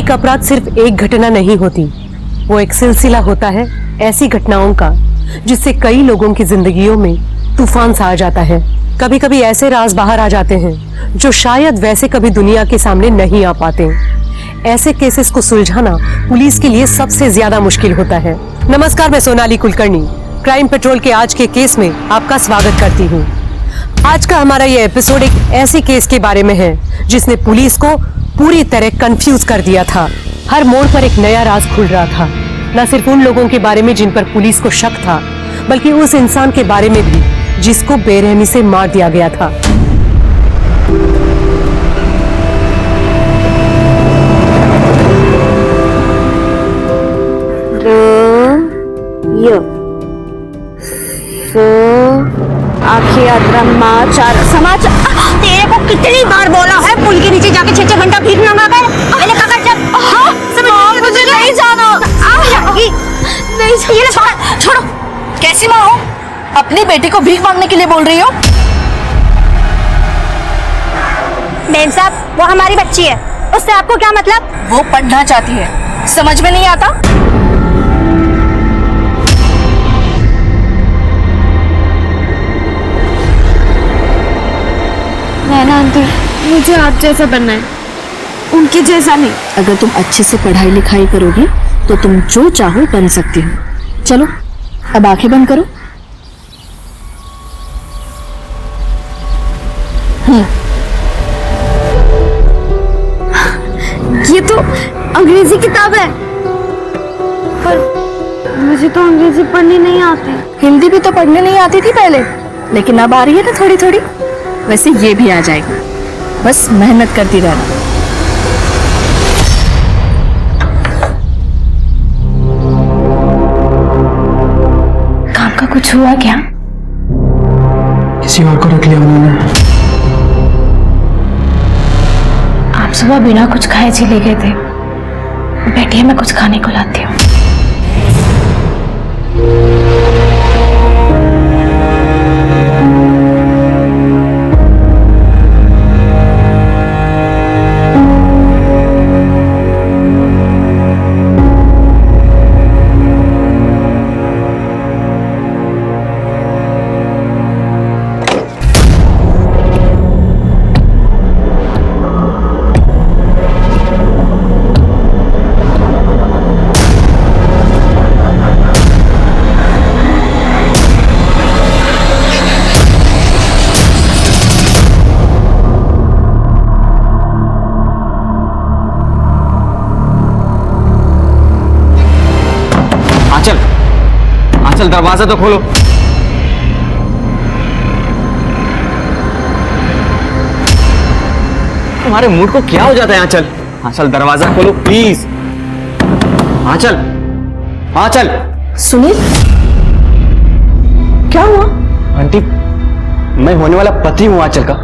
एक अपराध सिर्फ एक घटना नहीं होती, वो एक सिलसिला होता है ऐसी घटनाओं का जिससे कई लोगों की जिंदगियों में तूफान सा आ जाता है। कभी कभी ऐसे राज बाहर आ जाते हैं जो शायद वैसे कभी दुनिया के सामने नहीं आ पाते। ऐसे केसेस को सुलझाना पुलिस के लिए सबसे ज्यादा मुश्किल होता है। नमस्कार, मैं सोनाली कुलकर्णी क्राइम पेट्रोल के आज के केस में आपका स्वागत करती हूँ। आज का हमारा ये एपिसोड एक ऐसे केस के बारे में है जिसने पुलिस को पूरी तरह कंफ्यूज कर दिया था। हर मोड़ पर एक नया राज खुल रहा था, न सिर्फ उन लोगों के बारे में जिन पर पुलिस को शक था, बल्कि उस इंसान के बारे में भी जिसको बेरहमी से मार दिया गया था। समाचार तेरे को कितनी बार बोला है पुल के नीचे जाके 6-6 घंटा भीख मंगा कर। मैंने कहा कर जब मुझे नहीं जाना। नहीं चाहिए। छोड़ो। कैसी माँ हो, अपनी बेटी को भीख मांगने के लिए बोल रही हो? बेन साहब, वो हमारी बच्ची है, उससे आपको क्या मतलब? वो पढ़ना चाहती है, समझ में नहीं आता? नैना आंटी, मुझे आप जैसा बनना है, उनके जैसा नहीं। अगर तुम अच्छे से पढ़ाई लिखाई करोगी तो तुम जो चाहो बन सकती हो। चलो अब आंखें बंद करो। ये तो अंग्रेजी किताब है, पर मुझे तो अंग्रेजी पढ़नी नहीं आती। हिंदी भी तो पढ़ने नहीं आती थी पहले, लेकिन अब आ रही है ना थोड़ी थोड़ी। वैसे ये भी आ जाएगा, बस मेहनत करती रहना। काम का कुछ हुआ क्या? किसी और को रख लिया उन्होंने। आप सुबह बिना कुछ खाए चले गए थे। बैठिए, मैं कुछ खाने को लाती हूँ। चल दरवाजा तो खोलो। तुम्हारे मूड को क्या हो जाता है? आंचल, आंचल दरवाजा खोलो प्लीज। आंचल, आंचल। सुनील, क्या हुआ? आंटी, मैं होने वाला पति हूं आंचल का।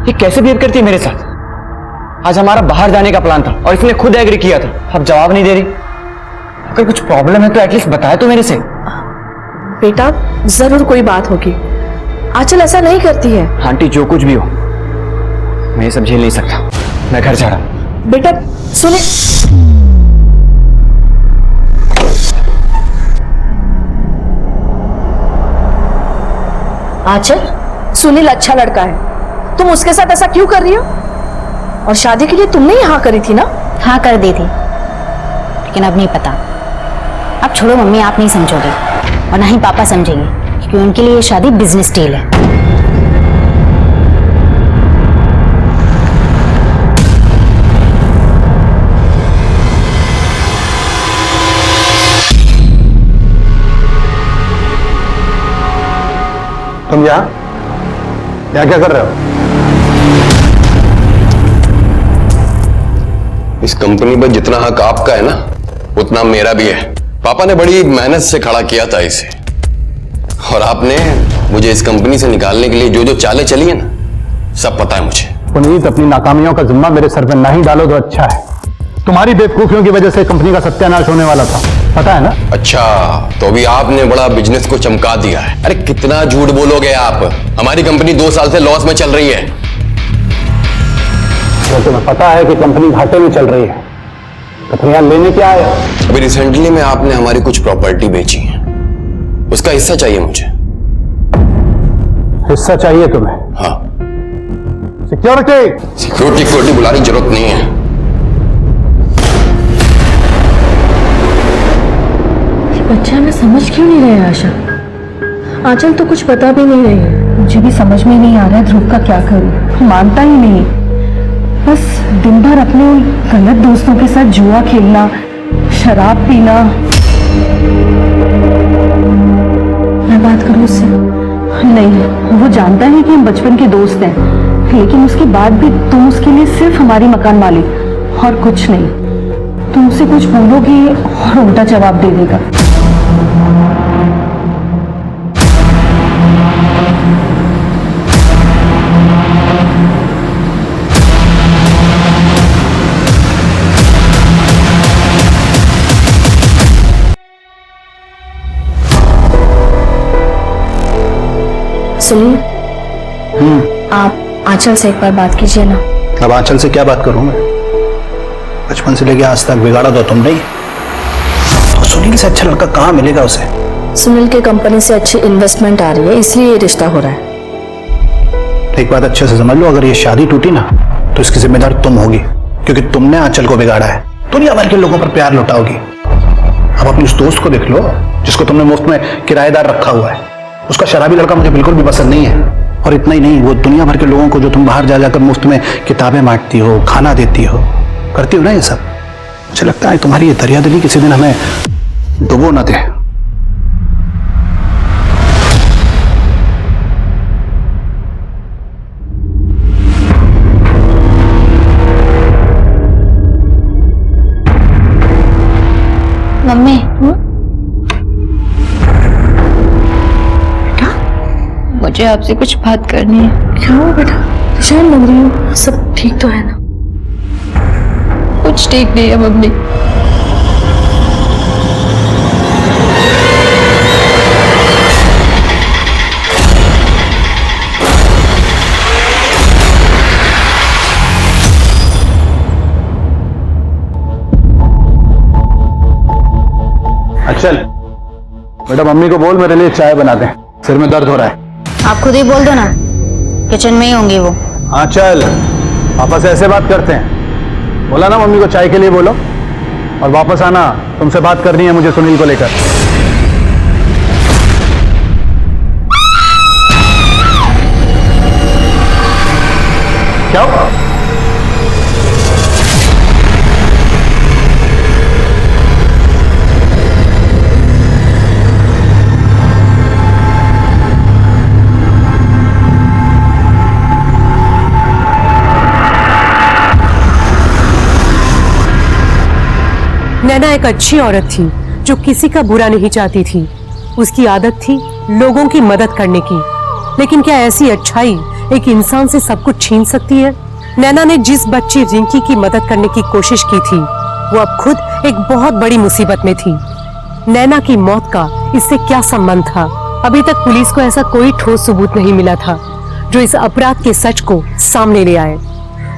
ये कैसे बिहेव करती है मेरे साथ? आज हमारा बाहर जाने का प्लान था और इसने खुद एग्री किया था, अब जवाब नहीं दे रही। अगर कुछ प्रॉब्लम है तो एटलीस्ट बताए तो मेरे से। बेटा, जरूर कोई बात होगी। आंचल ऐसा नहीं करती है। आंटी, जो कुछ भी हो, मैं ये सब झेल नहीं सकता। मैं घर जा रहा हूं। बेटा सुनिए, आंचल, सुनील अच्छा लड़का है, तुम उसके साथ ऐसा क्यों कर रही हो? और शादी के लिए तुमने ही हाँ करी थी ना? हाँ कर दी थी, लेकिन अब नहीं पता। अब छोड़ो मम्मी, आप नहीं समझोगे और ना ही पापा समझेंगे, क्योंकि उनके लिए ये शादी बिजनेस डील है। तुम यहाँ क्या कर रहे हो? इस कंपनी पर जितना हक आपका है ना, उतना मेरा भी है। पापा ने बड़ी मेहनत से खड़ा किया था इसे, और आपने मुझे इस कंपनी से निकालने के लिए जो जो चालें चली है ना, सब पता है मुझे। पुनीत, अपनी नाकामियों का जिम्मा मेरे सर पर ना ही डालो तो अच्छा है। तुम्हारी बेवकूफियों की वजह से कंपनी का सत्यानाश होने वाला था, पता है ना? अच्छा, तो अभी आपने बड़ा बिजनेस को चमका दिया है। अरे कितना झूठ बोलोगे आप? हमारी कंपनी 2 साल से लॉस में चल रही है। तो तुम्हें पता है कि कंपनी घाटे में चल रही है, तो फिर यहाँ लेने क्या आए? अभी रिसेंटली में आपने हमारी कुछ प्रॉपर्टी बेची है, उसका हिस्सा चाहिए मुझे। हिस्सा चाहिए तुम्हें? हाँ। सिक्योरिटी सिक्योरिटी बुलाने की जरूरत नहीं है। बच्चा मैं समझ क्यों नहीं रहे आशा। आंचल तो कुछ पता भी नहीं रही है। मुझे भी समझ में नहीं आ रहा है ध्रुव का क्या करूं। मानता ही नहीं, बस दिन भर अपने गलत दोस्तों के साथ जुआ खेलना, शराब पीना। मैं बात करूं उससे? नहीं, वो जानता है कि हम बचपन के दोस्त हैं, लेकिन उसके बाद भी तुम उसके लिए सिर्फ हमारी मकान मालिक और कुछ नहीं। तुम उसे कुछ बोलोगी और उल्टा जवाब दे देगा। सुनिए, आप आंचल से एक बार बात कीजिए ना। अब आंचल से क्या बात करूं मैं? बचपन से लेके आज तक बिगाड़ा तो तुमने ही। तो सुनील से अच्छा लड़का कहाँ मिलेगा उसे? सुनील के कंपनी से अच्छी इन्वेस्टमेंट आ रही है, इसलिए ये रिश्ता हो रहा है। एक बात अच्छे से समझ लो, अगर ये शादी टूटी ना तो इसकी जिम्मेदार तुम होगी, क्योंकि तुमने आंचल को बिगाड़ा है। दुनिया भर के लोगों पर प्यार लुटाओगी। अब अपने उस दोस्त को देख लो जिसको तुमने मुफ्त में किराएदार रखा हुआ है। उसका शराबी लड़का मुझे बिल्कुल भी पसंद नहीं है। और इतना ही नहीं, वो दुनिया भर के लोगों को जो तुम बाहर जा जाकर मुफ्त में किताबें बांटती हो, खाना देती हो, करती हो ना ये सब, मुझे लगता है तुम्हारी ये दरियादिली किसी दिन हमें डुबो ना दे। मम्मी, मुझे आपसे कुछ बात करनी है। क्या हुआ बेटा? शायद लग रही हो, सब ठीक तो है ना? कुछ ठीक नहीं है मम्मी। चल बेटा, मम्मी को बोल मेरे लिए चाय बना दे, सिर में दर्द हो रहा है। आप खुद ही बोल दो ना, किचन में ही होंगी वो। हाँ चल, पापा से ऐसे बात करते हैं। बोला ना मम्मी को चाय के लिए बोलो, और वापस आना, तुमसे बात करनी है मुझे सुनील को लेकर। क्या हुआ? नैना एक अच्छी औरत थी जो किसी का बुरा नहीं चाहती थी। उसकी आदत थी लोगों की मदद करने की। लेकिन क्या ऐसी अच्छाई एक इंसान से सब कुछ छीन सकती है? नैना ने जिस बच्ची रिंकी की मदद करने की कोशिश की थी, वो अब खुद एक बहुत बड़ी मुसीबत में थी। नैना की मौत का इससे क्या संबंध था? अभी तक पुलिस को ऐसा कोई ठोस सबूत नहीं मिला था जो इस अपराध के सच को सामने ले आए।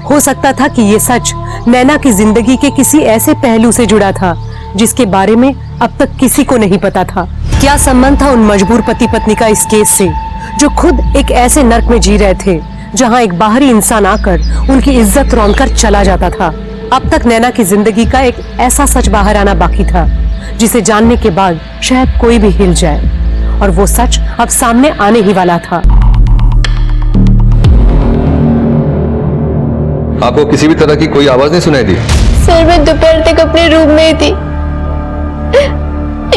हो सकता था कि ये सच नैना की जिंदगी के किसी ऐसे पहलू से जुड़ा था जिसके बारे में अब तक किसी को नहीं पता था। क्या संबंध था उन मजबूर पति पत्नी का इस केस से, जो खुद एक ऐसे नर्क में जी रहे थे जहां एक बाहरी इंसान आकर उनकी इज्जत रौंदकर चला जाता था। अब तक नैना की जिंदगी का एक ऐसा सच बाहर आना बाकी था जिसे जानने के बाद शायद कोई भी हिल जाए, और वो सच अब सामने आने ही वाला था। आपको किसी भी तरह की कोई आवाज नहीं सुनाई दी? सर, मैं दोपहर तक अपने रूम में ही थी,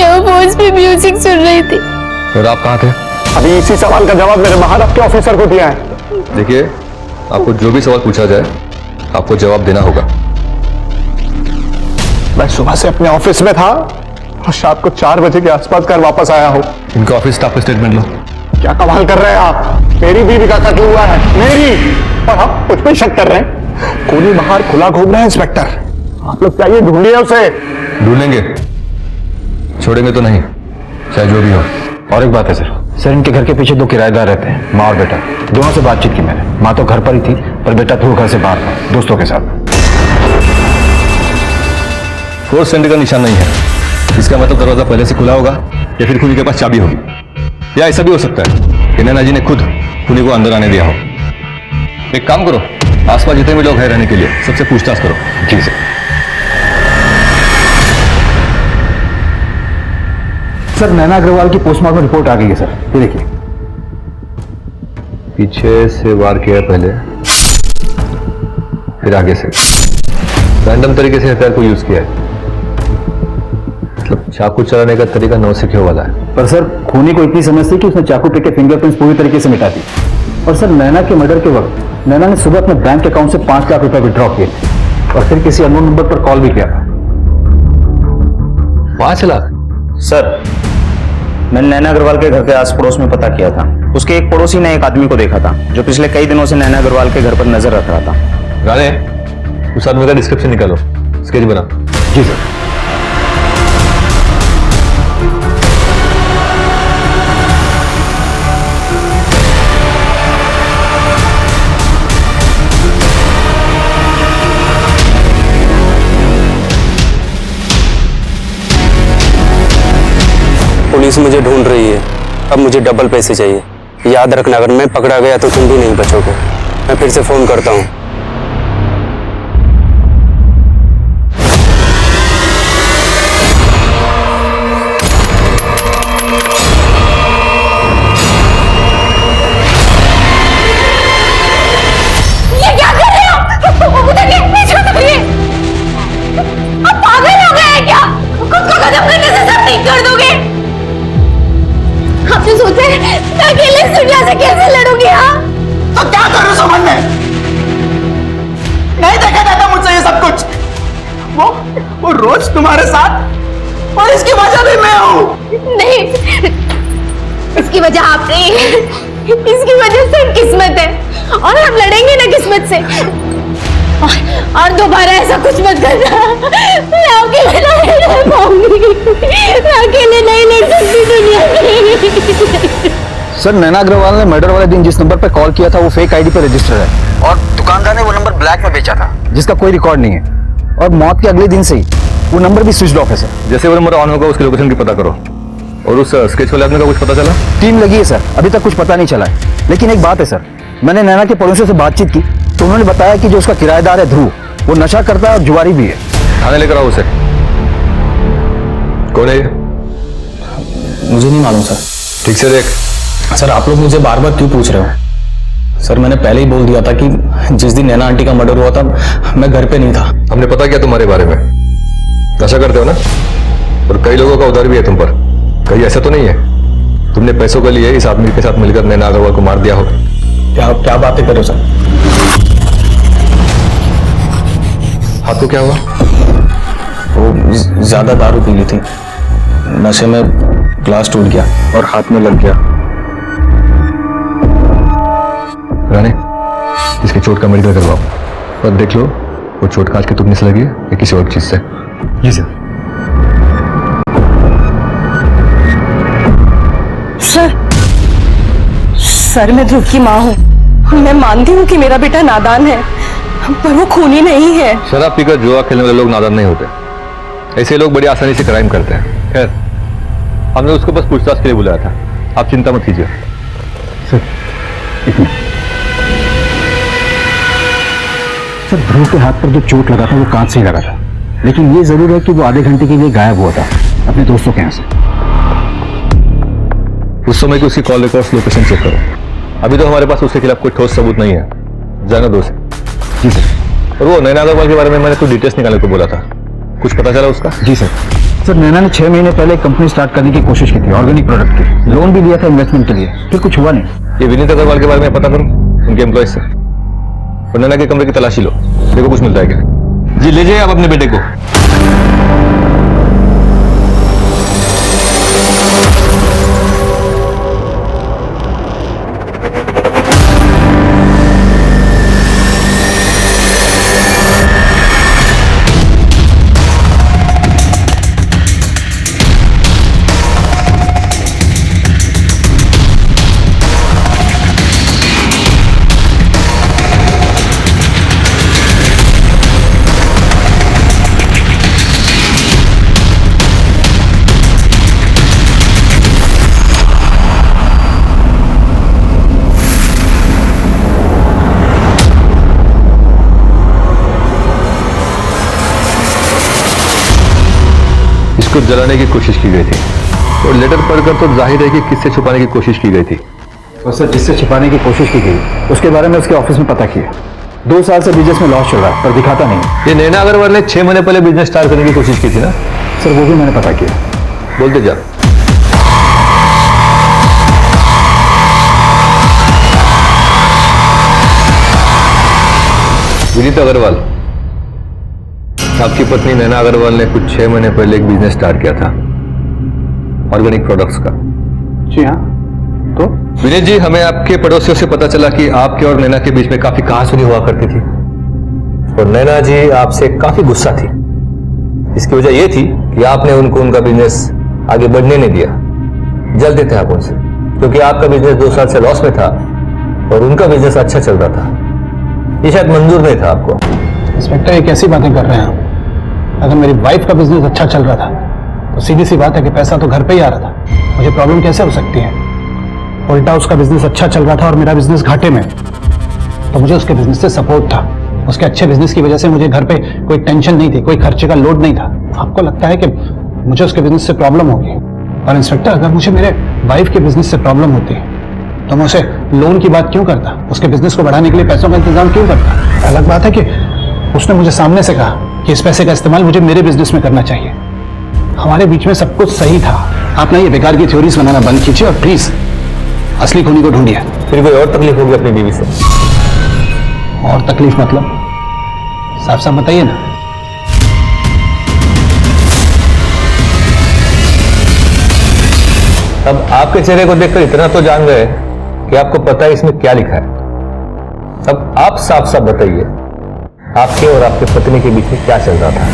ईयरफोन्स पे म्यूजिक सुन रही थी। फिर आप कहाँ थे? अभी इसी सवाल का जवाब मेरे बाहर आपके ऑफिसर को दिया है। देखिए, आपको जो भी सवाल पूछा जाए आपको जवाब देना होगा। मैं सुबह से अपने ऑफिस में था और शाम को 4 बजे के आसपास घर वापस आया हूँ। इनका ऑफिस स्टाफ का स्टेटमेंट लो। क्या कमाल कर रहे हैं आप? मेरी बीवी का कत्ल हुआ है, मेरी, और आप कुछ पे शक कर रहे हैं? कोई बाहर खुला घूम रहा है इंस्पेक्टर, आप लोग चाहिए ढूंढिए उसे। ढूंढेंगे, छोड़ेंगे तो नहीं, चाहे जो भी हो। और एक बात है सर, इनके घर के पीछे 2 किराएदार रहते हैं, माँ और बेटा। दोनों से बातचीत की मैंने। माँ तो घर पर ही थी, पर बेटा ध्रुव घर से बाहर था, दोस्तों के साथ। फोर्स सेंटर का निशान नहीं है। इसका मतलब दरवाजा पहले से खुला होगा या फिर खूनी के पास चाबी होगी, या ऐसा भी हो सकता है कि नैना जी ने खुद खूनी को अंदर आने दिया हो। एक काम करो, आसपास जितने भी लोग हैं रहने के लिए सबसे पूछताछ करो। जी सर। सर नैना अग्रवाल की पोस्टमार्टम रिपोर्ट आ गई है सर, ये देखिए। पीछे से वार किया पहले, फिर आगे से रैंडम तरीके से हथियार को यूज किया है। मतलब चाकू चलाने का तरीका नौ सीखे वाला है। पर सर खूनी को इतनी समझ थी कि उसने चाकू पे के फिंगरप्रिंट्स पूरी तरीके से मिटा दी। और सर नैना के मर्डर के वक्त नैना ने सुबह अपने बैंक अकाउंट से 5 लाख रुपए विड्रॉ किए थे और फिर किसी अननोन नंबर पर कॉल भी किया था। 5 लाख? सर मैंने नैना अग्रवाल के घर के आस पड़ोस में पता किया था। उसके एक पड़ोसी ने एक आदमी को देखा था जो पिछले कई दिनों से नैना अग्रवाल के घर पर नजर रख रहा था। राणे, उस आदमी का डिस्क्रिप्शन निकालो, स्केच बना। जी सर। पुलिस मुझे ढूंढ रही है, अब मुझे डबल पैसे चाहिए। याद रखना, अगर मैं पकड़ा गया तो तुम भी नहीं बचोगे। मैं फिर से फोन करता हूँ। ये क्या कर रहे हो? उतरिए, पीछे उतरिए। आप पागल हो गए हैं क्या? खुद को खत्म करने से सब ठीक कर दोगे? आपने सोचा है मैं अकेले इस दुनिया से कैसे लड़ूंगी? हाँ तो क्या करूं समझ में नहीं देखा जाता मुझसे ये सब कुछ। वो रोज तुम्हारे साथ, और इसकी वजह भी मैं हूं। नहीं, इसकी वजह आप नहीं है, इसकी वजह सिर्फ किस्मत है। और हम लड़ेंगे ना किस्मत से। और दोबारा ऐसा कुछ मत करना। मैं अकेले नहीं लड़ पाऊंगी, मैं अकेले नहीं लड़ सकती दुनिया में। सर नैना अग्रवाल ने मर्डर वाले दिन जिस नंबर पर कॉल किया था वो फेक आईडी पर रजिस्टर है और दुकानदार ने वो नंबर ब्लैक में बेचा था जिसका कोई रिकॉर्ड नहीं है। और मौत के अगले दिन से ही वो नंबर भी स्विच ऑफ है सर। जैसे वो नंबर ऑन होगा उसकी लोकेशन की पता करो। और उस स्केच वाले आदमी का कुछ पता चला? टीम लगी है सर, अभी तक कुछ पता नहीं चला है। लेकिन एक बात है सर, मैंने नैना के पड़ोसियों से बातचीत की तो उन्होंने बताया कि जो उसका किराएदार है ध्रुव, वो नशा करता है और जुआरी भी है। थाने लेकर आओ उसे। कौन है ये? मुझे नहीं मालूम सर। ठीक से देख। सर आप लोग मुझे बार बार क्यों पूछ रहे हो? सर मैंने पहले ही बोल दिया था कि जिस दिन नैना आंटी का मर्डर हुआ था मैं घर पे नहीं था। हमने पता किया तुम्हारे बारे में, नशा करते हो ना, और कई लोगों का उधार भी है तुम पर। कहीं ऐसा तो नहीं है तुमने पैसों के लिए इस आदमी के साथ मिलकर नैना अग्रवाल को मार दिया हो? क्या बातें कर रहे हो सर? हाथ को क्या हुआ? वो ज्यादा दारू पी ली थी, नशे में ग्लास टूट गया और हाथ में लग गया। राणे, इसके चोट का मेडिकल करवाओ और देख लो वो चोट कांच के टूटने से लगी है या किसी और चीज से। जी सर। सर मैं ध्रुव की माँ हूँ। मैं मानती हूँ कि मेरा बेटा नादान है, पर वो खूनी नहीं है। शराब पीकर जुआ खेलने वाले लोग नादान नहीं होते। ऐसे लोग बड़ी आसानी से क्राइम करते हैं। खैर, हमने उसको बस पूछताछ के लिए बुलाया था, आप चिंता मत कीजिए। सर ध्रुव के हाथ पर जो चोट लगा था वो कांच से ही लगा था, लेकिन ये जरूर है कि वो आधे घंटे के लिए गायब हुआ था अपने दोस्तों के यहाँ से। उस समय की उसकी कॉल रिकॉर्ड्स लोकेशन चेक करो। अभी तो हमारे पास उसके खिलाफ कोई ठोस सबूत नहीं है। जाना दो से। जी सर। और वो नैना अग्रवाल के बारे में मैंने कुछ डिटेल्स निकालने को बोला था, कुछ पता चला उसका? जी सर। सर नैना ने 6 महीने पहले कंपनी स्टार्ट करने की कोशिश की थी, ऑर्गेनिक प्रोडक्ट की। लोन भी लिया था इन्वेस्टमेंट के लिए, फिर कुछ हुआ नहीं। ये विनीत अग्रवाल के बारे में पता करो उनके एम्प्लॉयज से, और नैना के कमरे की तलाशी लो, देखो कुछ मिलता है क्या। जी ले जाइए आप अपने बेटे को। को जलाने की कोशिश की गई थी और लेटर पढ़कर तो जाहिर है कि किससे छुपाने की कोशिश की गई थी। और सर जिससे छिपाने की कोशिश की गई उसके बारे में उसके ऑफिस में पता किया। 2 साल से बिजनेस में लॉस चल रहा है पर दिखाता नहीं। ये नैना अग्रवाल ने 6 महीने पहले बिजनेस स्टार्ट करने की कोशिश की थी ना? सर वो भी मैंने पता किया। बोलते जा। विनीत अग्रवाल, आपकी पत्नी नैना अग्रवाल ने कुछ 6 महीने पहले एक बिजनेस स्टार्ट किया था ऑर्गेनिक प्रोडक्ट्स का। जी हाँ। तो विनीत जी, हमें आपके पड़ोसियों से पता चला कि आपके और नैना के बीच में काफी कहासुनी हुआ करती थी और नैना जी आपसे काफी गुस्सा थी। इसकी वजह यह थी कि आपने उनको उनका बिजनेस आगे बढ़ने नहीं दिया, जलते थे आप उनसे, क्योंकि आपका बिजनेस 2 साल से लॉस में था और उनका बिजनेस अच्छा चल रहा था। ये शायद मंजूर नहीं था आपको। इंस्पेक्टर ये कैसी बातें कर रहे हैं आप? अगर मेरी वाइफ का बिजनेस अच्छा चल रहा था तो सीधी सी बात है कि पैसा तो घर पे ही आ रहा था, मुझे प्रॉब्लम कैसे हो सकती है? उल्टा उसका बिजनेस अच्छा चल रहा था और मेरा बिजनेस घाटे में, तो मुझे उसके बिजनेस से सपोर्ट था। उसके अच्छे बिजनेस की वजह से मुझे घर पे कोई टेंशन नहीं थी, कोई खर्चे का लोड नहीं था। आपको लगता है कि मुझे उसके बिजनेस से प्रॉब्लम होगी? और इंस्पेक्टर, अगर मुझे मेरे वाइफ के बिजनेस से प्रॉब्लम होती तो मैं उसे लोन की बात क्यों करता? उसके बिजनेस को बढ़ाने के लिए पैसों का इंतजाम क्यों करता? अलग बात है कि उसने मुझे सामने से कहा कि इस पैसे का इस्तेमाल मुझे मेरे बिजनेस में करना चाहिए। हमारे बीच में सब कुछ सही था। आप ना ये बेकार की थ्योरीज बनाना बंद कीजिए और प्लीज असली खूनी को ढूंढिए। फिर कोई और तकलीफ होगी अपनी बीवी से? और तकलीफ मतलब? साफ साफ बताइए ना। अब आपके चेहरे को देखकर इतना तो जान गए कि आपको पता है इसमें क्या लिखा है। अब आप साफ साफ बताइए, आपके और आपके पत्नी के बीच में क्या चल रहा था?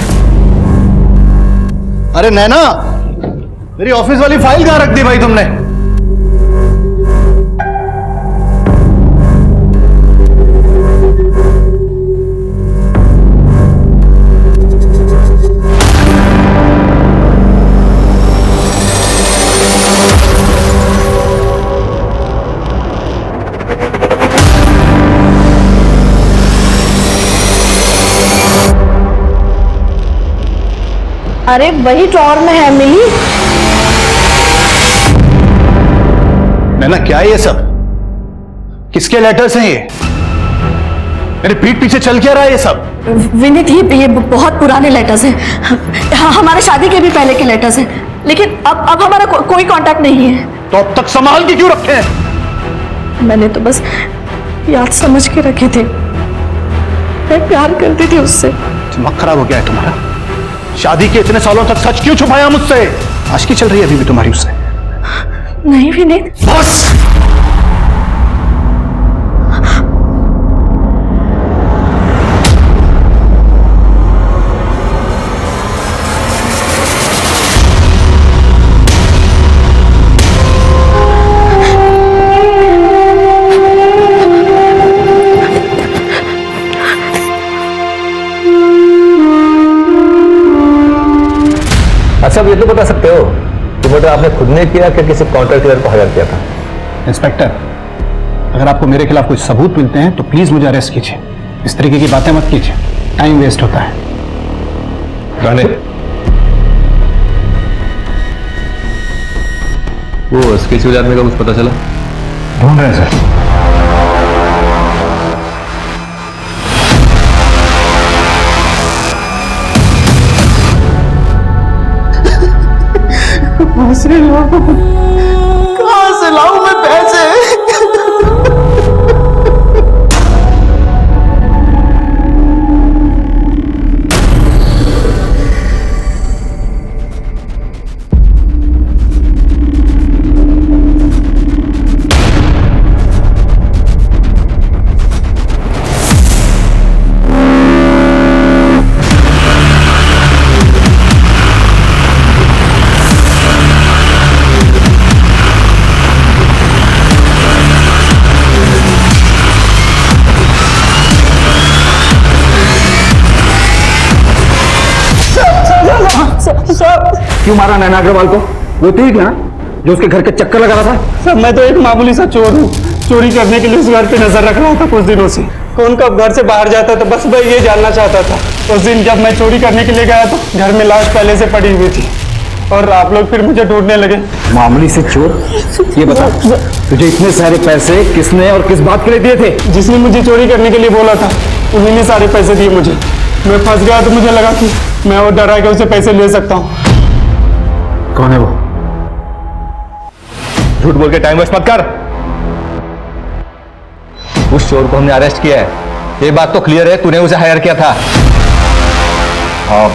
अरे नैना, मेरी ऑफिस वाली फाइल कहां रख दी भाई तुमने? अरे वही ड्रॉअर में है, मिली। नैना क्या है ये सब? किसके लेटर्स हैं ये? मेरे पीठ पीछे चल क्या रहा है ये सब? विनीत, ये बहुत पुराने लेटर्स हैं। हमारे शादी के भी पहले के लेटर्स हैं, लेकिन अब हमारा कोई कांटेक्ट नहीं है। तो अब तक संभाल के क्यों रखे हैं? मैंने तो बस याद समझ के रखे थे। मैं प्यार करती थी उससे। दिमाग खराब हो गया है तुम्हारा? शादी के इतने सालों तक सच क्यों छुपाया मुझसे? आशिकी चल रही है अभी भी तुम्हारी उससे? नहीं विनीत। बस! अच्छा, अब ये तो बता सकते हो कि मर्डर आपने खुद ने किया कि किसी कॉन्ट्रैक्टर को हायर किया था? इंस्पेक्टर, अगर आपको मेरे खिलाफ कुछ सबूत मिलते हैं तो प्लीज मुझे अरेस्ट कीजिए। इस तरीके की बातें मत कीजिए, टाइम वेस्ट होता है। गाने वो स्केच वाले आदमी का कुछ पता चला? ढूंढ रहे हैं सर। दूसरे लोगों को कहां से लाऊं मैं पैसे? क्यों मारा नैना अग्रवाल को? वो ठीक ना जो उसके घर के चक्कर लगा रहा था? सर मैं तो एक मामूली सा चोर हूँ। चोरी करने के लिए उस घर पे नजर रख रहा था कुछ दिनों से। कौन कब घर से बाहर जाता था बस मैं ये जानना चाहता था। उस दिन जब मैं चोरी करने के लिए गया तो घर में लाश पहले से पड़ी हुई थी। और आप लोग फिर मुझे ढूंढने लगे। मामूली से चोर? ये बता, तुझे इतने सारे पैसे किसने और किस बात के लिए दिए थे? जिसने मुझे चोरी करने के लिए बोला था उन्हीं ने सारे पैसे दिए मुझे। मैं फंस गया तो मुझे लगा कि मैं और डरा के उसे पैसे ले सकता हूँ। कौन है वो? झूठ बोल के टाइम वेस्ट मत कर। उस चोर को हमने अरेस्ट किया है, ये बात तो क्लियर है। तूने उसे हायर किया था। हाँ,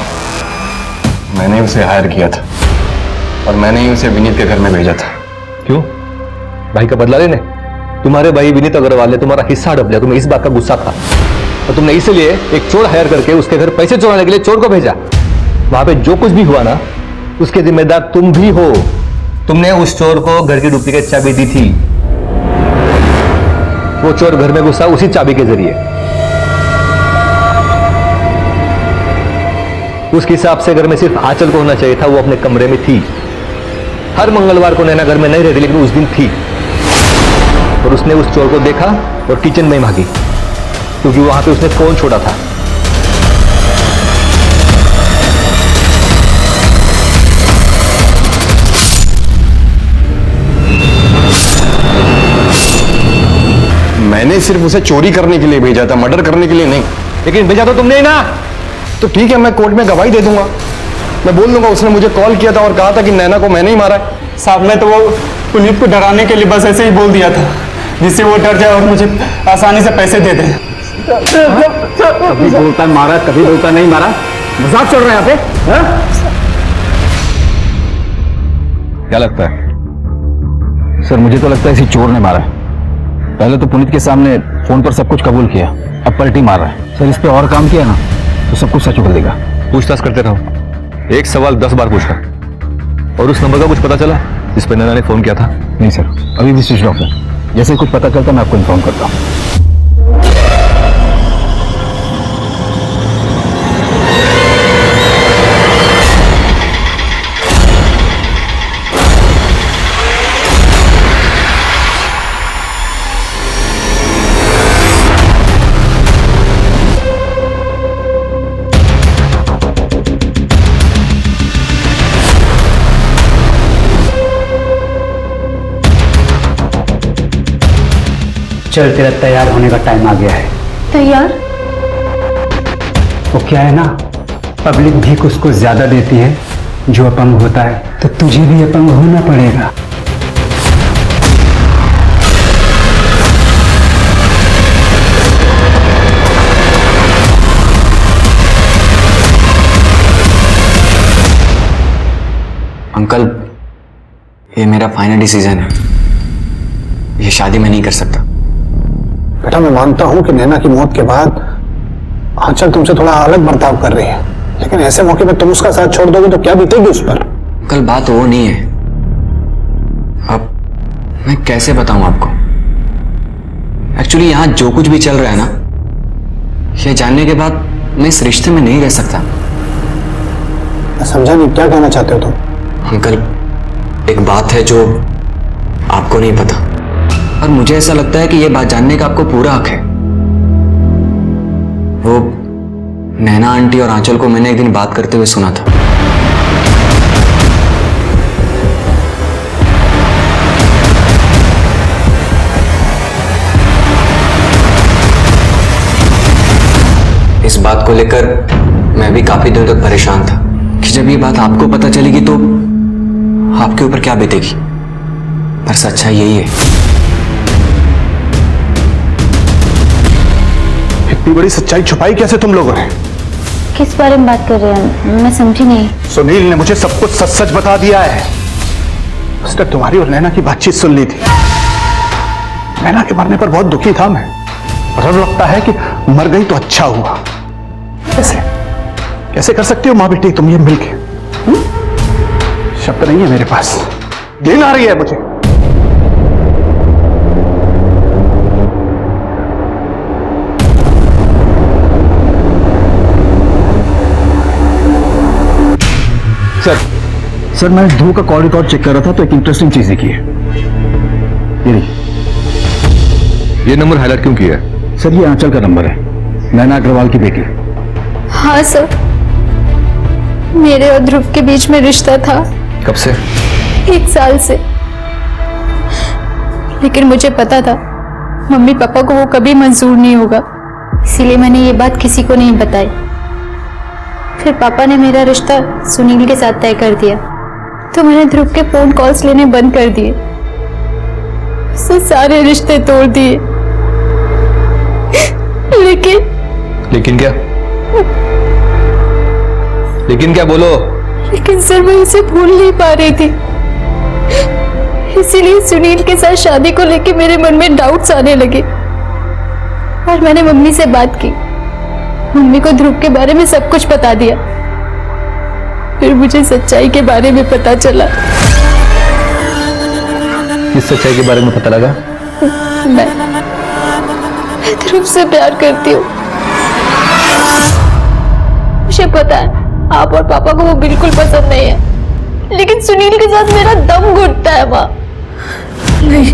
मैंने उसे हायर किया था और मैंने ही उसे विनीत के घर में भेजा था। क्यों? भाई का बदला लेने? तुम्हारे भाई विनीत अग्रवाल ने तुम्हारा हिस्सा हड़प लिया, तुम्हें इस बात का गुस्सा था और तुमने इसलिए एक चोर हायर करके उसके घर पैसे चुराने के लिए चोर को भेजा। वहां पे जो कुछ भी हुआ ना, उसके जिम्मेदार तुम भी हो। तुमने उस चोर को घर की डुप्लीकेट चाबी दी थी। वो चोर घर में घुसा उसी चाबी के जरिए। उसके हिसाब से घर में सिर्फ आंचल को होना चाहिए था, वो अपने कमरे में थी। हर मंगलवार को नैना घर में नहीं रहती, लेकिन उस दिन थी और उसने उस चोर को देखा और किचन में भागी, क्योंकि वहां पे उसने फोन छोड़ा था। मैंने सिर्फ उसे चोरी करने के लिए भेजा था, मर्डर करने के लिए नहीं। लेकिन भेजा तो तुमने ही ना। तो ठीक है, मैं कोर्ट में गवाही दे दूंगा। मैं बोल दूंगा उसने मुझे कॉल किया था और कहा था कि नैना को मैंने ही मारा है। साहब, मैं तो वो पुनीत को डराने के लिए बस ऐसे ही बोल दिया था, जिससे वो डर जाए और मुझे आसानी से पैसे दे दे। कभी बोलता है मारा, कभी बोलता नहीं मारा। मजाक चल रहा है यहाँ पे? हाँ? क्या लगता है? सर मुझे तो लगता है इसी चोर ने मारा है। पहले तो पुनीत के सामने फोन पर सब कुछ कबूल किया, अब पलटी मार रहा है। सर इस पे और काम किया ना तो सब कुछ सच उगल देगा। पूछताछ करते रहो, एक सवाल 10 बार पूछना। और उस नंबर का कुछ पता चला जिस पर नैना ने फोन किया था? नहीं सर, अभी भी स्विच ऑफ है। जैसे कुछ पता चलता मैं आपको इन्फॉर्म करता हूँ। चल तेरा तैयार होने का टाइम आ गया है। तैयार? वो क्या है ना, पब्लिक भीख उसको ज्यादा देती है जो अपंग होता है, तो तुझे भी अपंग होना पड़ेगा। अंकल, ये मेरा फाइनल डिसीजन है। ये शादी मैं नहीं कर सकता। बेटा मैं मानता हूं कि नैना की मौत के बाद आंचल तुमसे थोड़ा अलग बर्ताव कर रही है, लेकिन ऐसे मौके पर तुम उसका साथ छोड़ दोगे तो क्या बीतेगी उस पर? कल बात वो नहीं है। अब मैं कैसे बताऊं आपको? एक्चुअली यहां जो कुछ भी चल रहा है ना, ये जानने के बाद मैं इस रिश्ते में नहीं रह सकता। मैं समझा नहीं, क्या कहना चाहते हो तुम? अंकल, एक बात है जो आपको नहीं पता और मुझे ऐसा लगता है कि यह बात जानने का आपको पूरा हक है। वो नैना आंटी और आंचल को मैंने एक दिन बात करते हुए सुना था। इस बात को लेकर मैं भी काफी दिनों तक परेशान था कि जब ये बात आपको पता चलेगी तो आपके ऊपर क्या बीतेगी। पर सच्चाई यही है। इतनी बड़ी सच्चाई छुपाई कैसे तुम लोगों ने? किस बारे में बात कर रहे हैं? मैं समझी नहीं। सुनील ने मुझे सब कुछ सच सच बता दिया है। उसने तुम्हारी और नैना की बातचीत सुन ली थी। नैना के मरने पर बहुत दुखी था मैं, और अब लगता है कि मर गई तो अच्छा हुआ। कैसे कैसे कर सकती हो माँ बेटी तुम ये मिलके? शब्द नहीं है मेरे पास, घिन आ रही है मुझे। सर मैं ध्रुव का कॉल रिकॉर्ड चेक कर रहा था तो एक इंटरेस्टिंग चीज देखी है। ये नंबर हाईलाइट क्यों किया है? सर ये आंचल का नंबर है, नैना अग्रवाल की बेटी। हाँ सर, मेरे और ध्रुव के बीच में रिश्ता था। कब से? 1 साल से। लेकिन मुझे पता था मम्मी पापा को वो कभी मंजूर नहीं होगा, इसीलिए मैंने ये बात किसी को नहीं बताई। फिर पापा ने मेरा रिश्ता सुनील के साथ तय कर दिया, तो मैंने ध्रुव के फोन कॉल्स लेने बंद कर दिए, उससे सारे रिश्ते तोड़ दिए। लेकिन क्या? लेकिन क्या बोलो? लेकिन सर मैं उसे भूल नहीं पा रही थी, इसीलिए सुनील के साथ शादी को लेके मेरे मन में डाउट्स आने लगे। और मैंने मम्मी से बात की, मम्मी को ध्रुव के बारे में सब कुछ बता दिया। फिर मुझे सच्चाई के बारे में पता चला। किस सच्चाई के बारे में पता लगा? मैं ध्रुव से प्यार करती हूँ। मुझे पता है आप और पापा को वो बिल्कुल पसंद नहीं है, लेकिन सुनील के साथ मेरा दम घुटता है माँ। नहीं,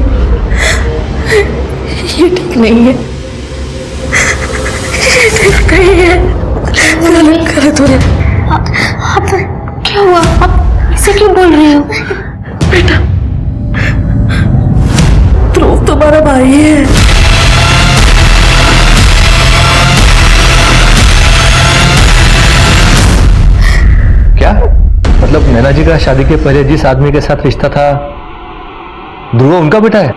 ये ठीक नहीं है, ये ठीक नहीं है। गलत हो रहा। आप क्या हुआ? आप इसे क्यों बोल रही हो? बेटा, ध्रुव तुम्हारा भाई है। क्या मतलब नैना जी का शादी के पहले जिस आदमी के साथ रिश्ता था ध्रुव उनका बेटा है?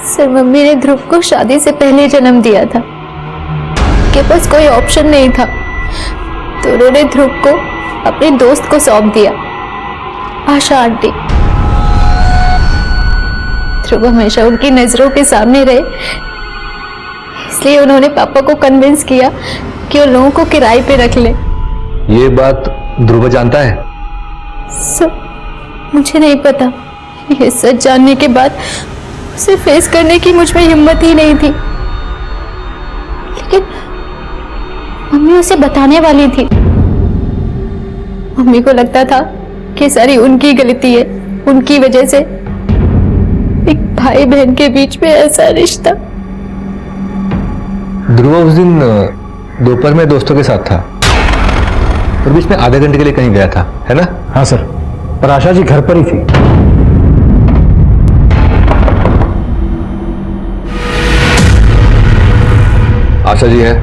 सर मम्मी ने ध्रुव को शादी से पहले जन्म दिया था, उनके पास कोई ऑप्शन नहीं था, तो उन्होंने ध्रुव को अपने दोस्त को सौंप दिया, आशा आंटी। ध्रुव हमेशा उनकी नजरों के सामने रहे, इसलिए उन्होंने पापा को कन्विंस किया कि उन लोगों को किराए पे रख ले। ये बात ध्रुव जानता है? सर मुझे नहीं पता, ये सच जानने के बाद उसे फेस करने की मुझ में हिम्मत ही नहीं थी, लेकिन मम्मी उसे बताने वाली थी। मम्मी को लगता था कि सारी उनकी गलती है, उनकी वजह से एक भाई बहन के बीच में ऐसा रिश्ता। ध्रुव उस दिन दोपहर में दोस्तों के साथ था और बीच में आधे घंटे के लिए कहीं गया था, है ना? हाँ सर, पर आशा जी घर पर ही थी। आशा जी है?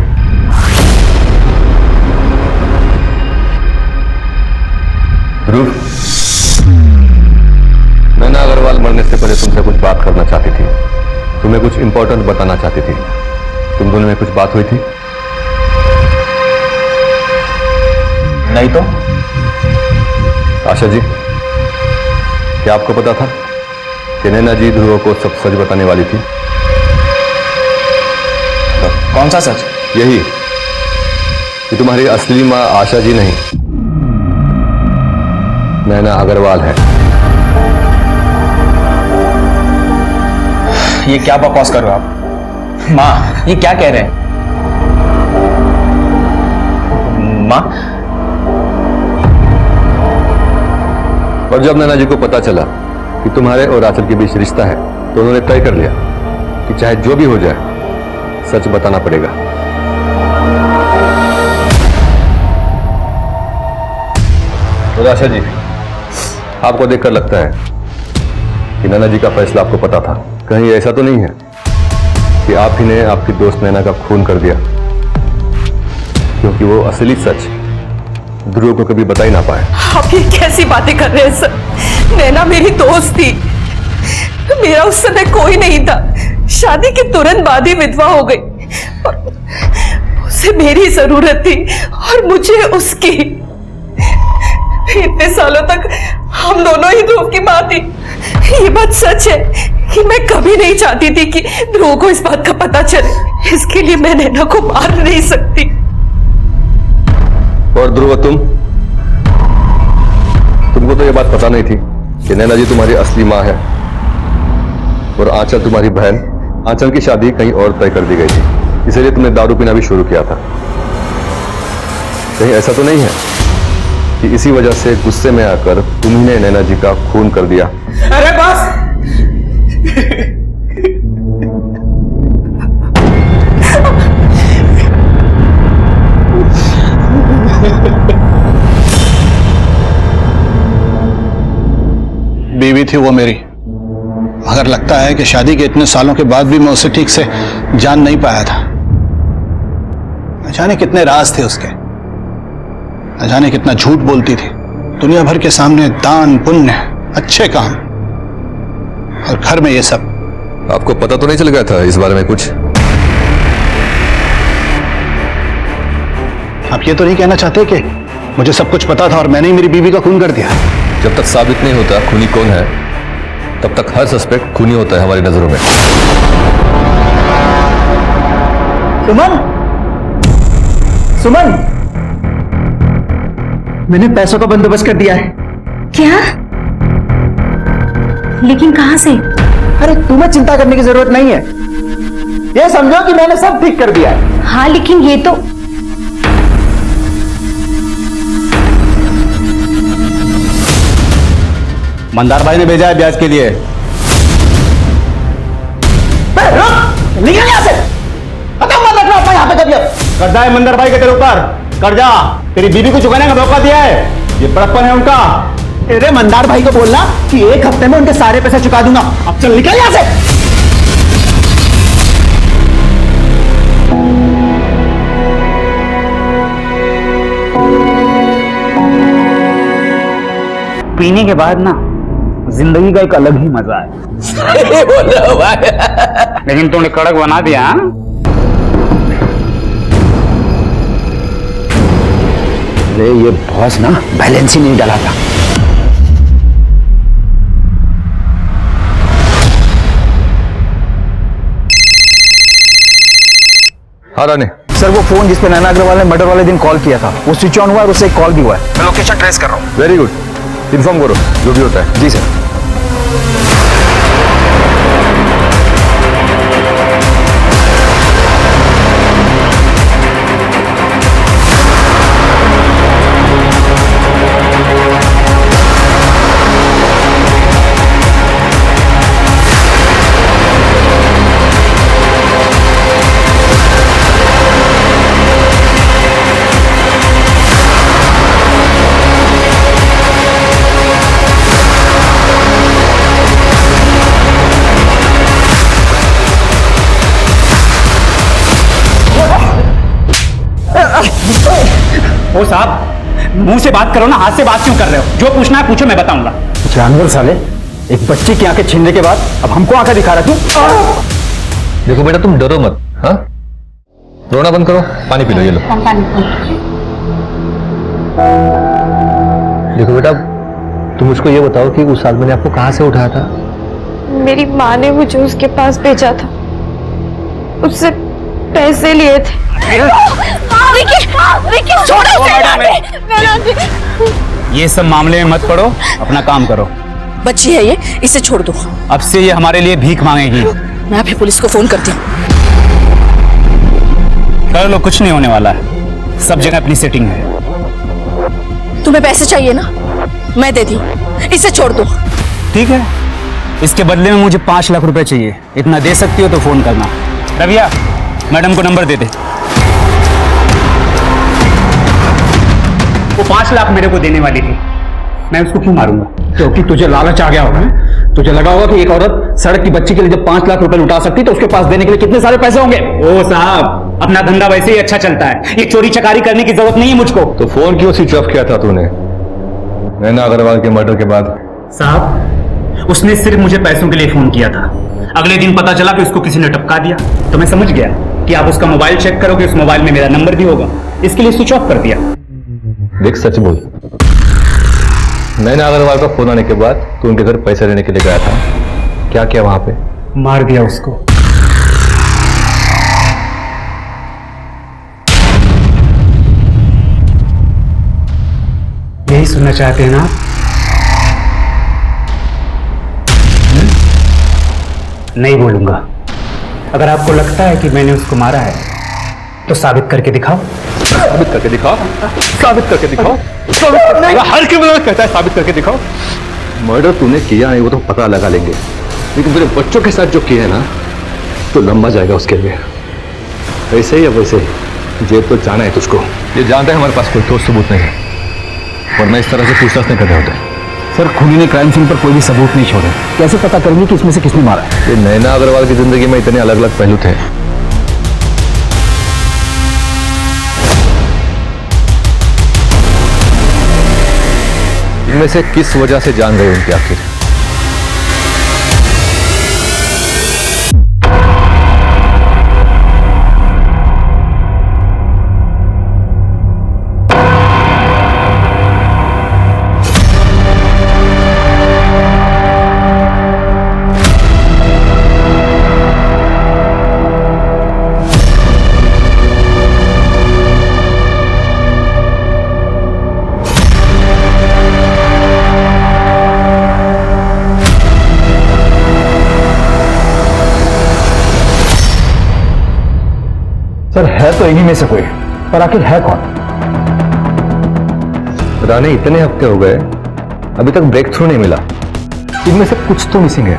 ध्रुव, नैना अग्रवाल मरने से पहले तुमसे कुछ बात करना चाहती थी, तुम्हें कुछ इंपॉर्टेंट बताना चाहती थी। तुम दोनों में कुछ बात हुई थी? नहीं तो। आशा जी, क्या आपको पता था कि नैना जी ध्रुव को सब सच बताने वाली थी? कौन सा सच? यही कि तुम्हारी असली मां आशा जी नहीं, नैना अग्रवाल है। ये क्या बकवास कर रहे हो आप? माँ, ये क्या कह रहे हैं? माँ, और जब नैना जी को पता चला कि तुम्हारे और आंचल के बीच रिश्ता है, तो उन्होंने तय कर लिया कि चाहे जो भी हो जाए सच बताना पड़ेगा। और आशा जी, आपको देखकर लगता है कि नैना जी का फैसला आपको पता था। कहीं ऐसा तो नहीं है कि आप ही ने आपकी दोस्त नैना का खून कर दिया, क्योंकि वो असली सच ध्रुव को कभी बता ही ना पाए। आप ये कैसी बातें कर रहे हैं सर? नैना मेरी दोस्त थी, मेरा उस समय कोई नहीं था। शादी के तुरंत बाद ही विधवा हो गई और उसे मेरी जरूरत थी और मुझे उसकी। इतने सालों तक हम दोनों ही ध्रुव की मां थी। ये बात सच है कि मैं कभी नहीं चाहती थी कि ध्रुव को इस बात का पता चले। इसके लिए मैं नैना को मार नहीं सकती। और ध्रुव, तुमको तो ये बात पता नहीं थी कि नैना जी तुम्हारी असली मां है और आंचल तुम्हारी बहन। आंचल की शादी कहीं और तय कर दी गई थी, इसलिए तुमने दारू पीना भी शुरू किया था। कहीं ऐसा तो नहीं है कि इसी वजह से गुस्से में आकर तुम्ही ने नैना जी का खून कर दिया? अरे बस! थी वो मेरी, मगर लगता है कि शादी के इतने सालों के बाद भी मैं उसे ठीक से जान नहीं पाया था। न जाने कितने राज थे उसके, न जाने कितना झूठ बोलती थी दुनिया भर के सामने, दान पुण्य अच्छे काम, और घर में ये सब। आपको पता तो नहीं चल गया था इस बारे में कुछ? आप ये तो नहीं कहना चाहते कि मुझे सब कुछ पता था और मैंने ही मेरी बीवी का खून कर दिया? जब तक साबित नहीं होता खूनी कौन है, तब तक हर सस्पेक्ट खूनी होता है हमारी नजरों में। सुमन, सुमन, मैंने पैसों का बंदोबस्त कर दिया है। क्या? लेकिन कहां से? अरे तुम्हें चिंता करने की जरूरत नहीं है, ये समझो कि मैंने सब ठीक कर दिया है। हाँ लेकिन ये तो मंदार भाई ने भेजा है ब्याज के लिए। निकल यहाँ से, खत्म मत रखना अपना यहाँ पे कभी। कर्जा है मंदार भाई के तेरे ऊपर, कर्जा तेरी बीवी को चुकाने का मौका दिया है, ये बड़प्पन है उनका। अरे मंदार भाई को बोलना कि 1 हफ्ते में उनके सारे पैसे चुका दूंगा। अब चल निकल यहाँ से। पीने के बाद ना जिंदगी का एक अलग ही मजा है। लेकिन तूने कड़क बना दिया। अरे ये बॉस ना बैलेंस ही नहीं डाला था। हाँ रानी। सर वो फोन जिसपे नैना अग्रवाल ने मर्डर वाले दिन कॉल किया था वो स्विच ऑन हुआ और उससे एक कॉल भी हुआ है। मैं लोकेशन ट्रेस कर रहा हूँ। वेरी गुड, इन्फॉर्म करो जो भी होता है। जी सर। ओ साहब, मुंह से बात करो ना, हाथ से बात क्यों कर रहे हो? जो पूछना है पूछो, मैं बताऊंगा। जानवर साले, एक बच्ची की आंखें छीनने के बाद अब हमको आंखें दिखा रहा तू। देखो बेटा तुम डरो मत, हाँ? रोना बंद करो, पानी पी लो, ये लो। देखो बेटा तुम मुझको ये बताओ कि उस आदमी ने आपको कहां से उठाया था? मेरी माँ ने मुझे उसके पास भेजा था, उससे पैसे लिए थे। ये सब मामले में मत पड़ो, अपना काम करो। बच्ची है ये, इसे छोड़ दो। अब से ये हमारे लिए भीख मांगेगी। मैं अभी पुलिस को फोन करती हूँ। कर लो, कुछ नहीं होने वाला है, सब जगह अपनी सेटिंग है। तुम्हें पैसे चाहिए ना, मैं देती हूँ, इसे छोड़ दो। ठीक है, इसके बदले में मुझे 5 लाख रुपए चाहिए। इतना दे सकती हो तो फोन करना। रविया, मैडम को नंबर दे दे। वो 5 लाख मेरे को देने वाली थी, मैं उसको क्यों मारूंगा? क्योंकि तुझे लालच आ गया होगा। तुझे लगा होगा कि एक औरत सड़क की बच्ची के लिए जब 5 लाख रुपए लुटा सकती तो उसके पास देने के लिए कितने सारे पैसे होंगे। ओ साहब, अपना धंधा वैसे ही अच्छा चलता है, ये चोरी चकारी करने की जरूरत नहीं है मुझको। तो फोन क्यों स्विच ऑफ किया था तूने नैना अग्रवाल के मर्डर के बाद? साहब, उसने सिर्फ मुझे पैसों के लिए फोन किया था। अगले दिन पता चला कि उसको किसी ने टपका दिया, तो मैं समझ गया कि आप उसका मोबाइल चेक करोगे, उस मोबाइल में मेरा नंबर भी होगा, इसके लिए स्विच ऑफ कर दिया। देख सच बोल, नैना अग्रवाल का फोन आने के बाद तू उनके घर पैसे लेने के लिए गया था, क्या किया वहां पे? मार दिया उसको। यही सुनना चाहते हैं ना आप? नहीं बोलूंगा। अगर आपको लगता है कि मैंने उसको मारा है तो साबित करके दिखाओ। साबित करके दिखाओ, साबित करके दिखाओ। हर क्रिमिनल कहता है साबित करके दिखाओ। मर्डर तूने किया नहीं वो तो पता लगा लेंगे, लेकिन तेरे बच्चों के साथ जो किया है ना, तो लंबा जाएगा उसके लिए। ऐसे ही अब वैसे ही जेल तो जाना है तुझको। ये जानते हैं हमारे पास कोई ठोस सबूत नहीं है, वरना इस तरह से पूछताछ नहीं करते होते। सर खूनी ने क्राइम सीन पर कोई भी सबूत नहीं छोड़े, कैसे पता करेंगे कि इसमें से किसने मारा है? ये नैना अग्रवाल की जिंदगी में इतने अलग अलग पहलू थे। इनमें से किस वजह से जान गए उनकी आखिर? सर है तो इन्हीं में से कोई, पर आखिर है कौन? राणे इतने हफ्ते हो गए, अभी तक ब्रेक थ्रू नहीं मिला। इनमें से कुछ तो मिसिंग है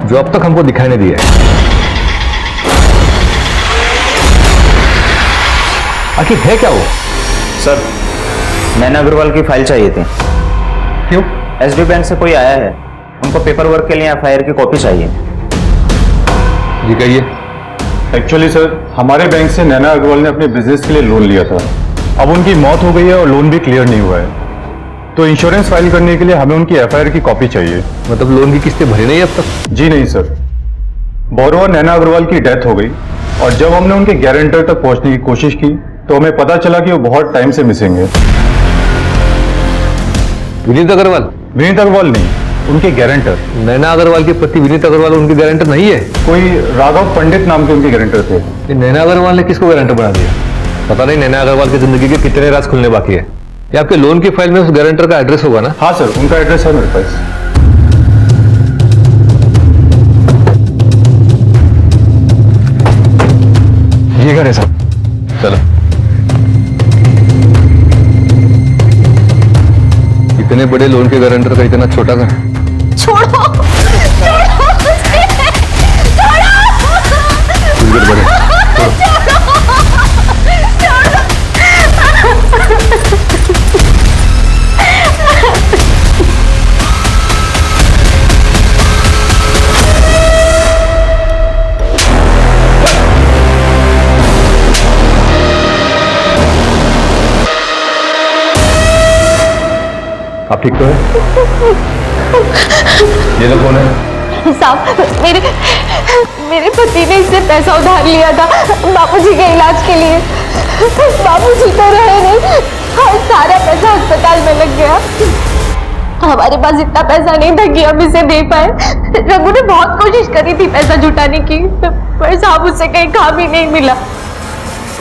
जो अब तक हमको दिखाई नहीं दिया है। आखिर है क्या वो? सर नैना अग्रवाल की फाइल चाहिए थी। क्यों? एसबी बैंक से कोई आया है, उनको पेपर वर्क के लिए एफआईआर की कॉपी चाहिए। जी कहिए। एक्चुअली सर हमारे बैंक से नैना अग्रवाल ने अपने बिजनेस के लिए लोन लिया था। अब उनकी मौत हो गई है और लोन भी क्लियर नहीं हुआ है, तो इंश्योरेंस फाइल करने के लिए हमें उनकी एफआईआर की कॉपी चाहिए। मतलब लोन की किस्तें भरी नहीं अब तक? जी नहीं सर, बोरोवर नैना अग्रवाल की डेथ हो गई और जब हमने उनके गारंटर तक पहुंचने की कोशिश की तो हमें पता चला कि वो बहुत टाइम से मिसिंग है। विनीत अग्रवाल? विनीत अग्रवाल नहीं, उनके गारंटर। नैना अग्रवाल के पति विनीत अग्रवाल उनके गारंटर नहीं है? कोई राघव पंडित नाम के उनके गारंटर थे। ये नैना अग्रवाल ने किसको गारंटर बना दिया? पता नहीं नैना अग्रवाल की जिंदगी के कितने राज खुलने बाकी है। ये आपके लोन की फाइल में उस गारंटर का एड्रेस होगा ना? हाँ सर, उनका एड्रेस है मेरे पास। ये घर है सर। चलो। इतने बड़े लोन के गारंटर का इतना छोटा घर? छोड़ो आप ठीक तो है? ये लोग कौन है? साहब मेरे पति ने इससे पैसा उधार लिया था बापूजी के इलाज के लिए। बापूजी तो रहे नहीं और सारा पैसा अस्पताल में लग गया। हमारे पास इतना पैसा नहीं था कि हम इसे दे पाए। रघु ने बहुत कोशिश करी थी पैसा जुटाने की, पर साहब उससे कहीं काम ही नहीं मिला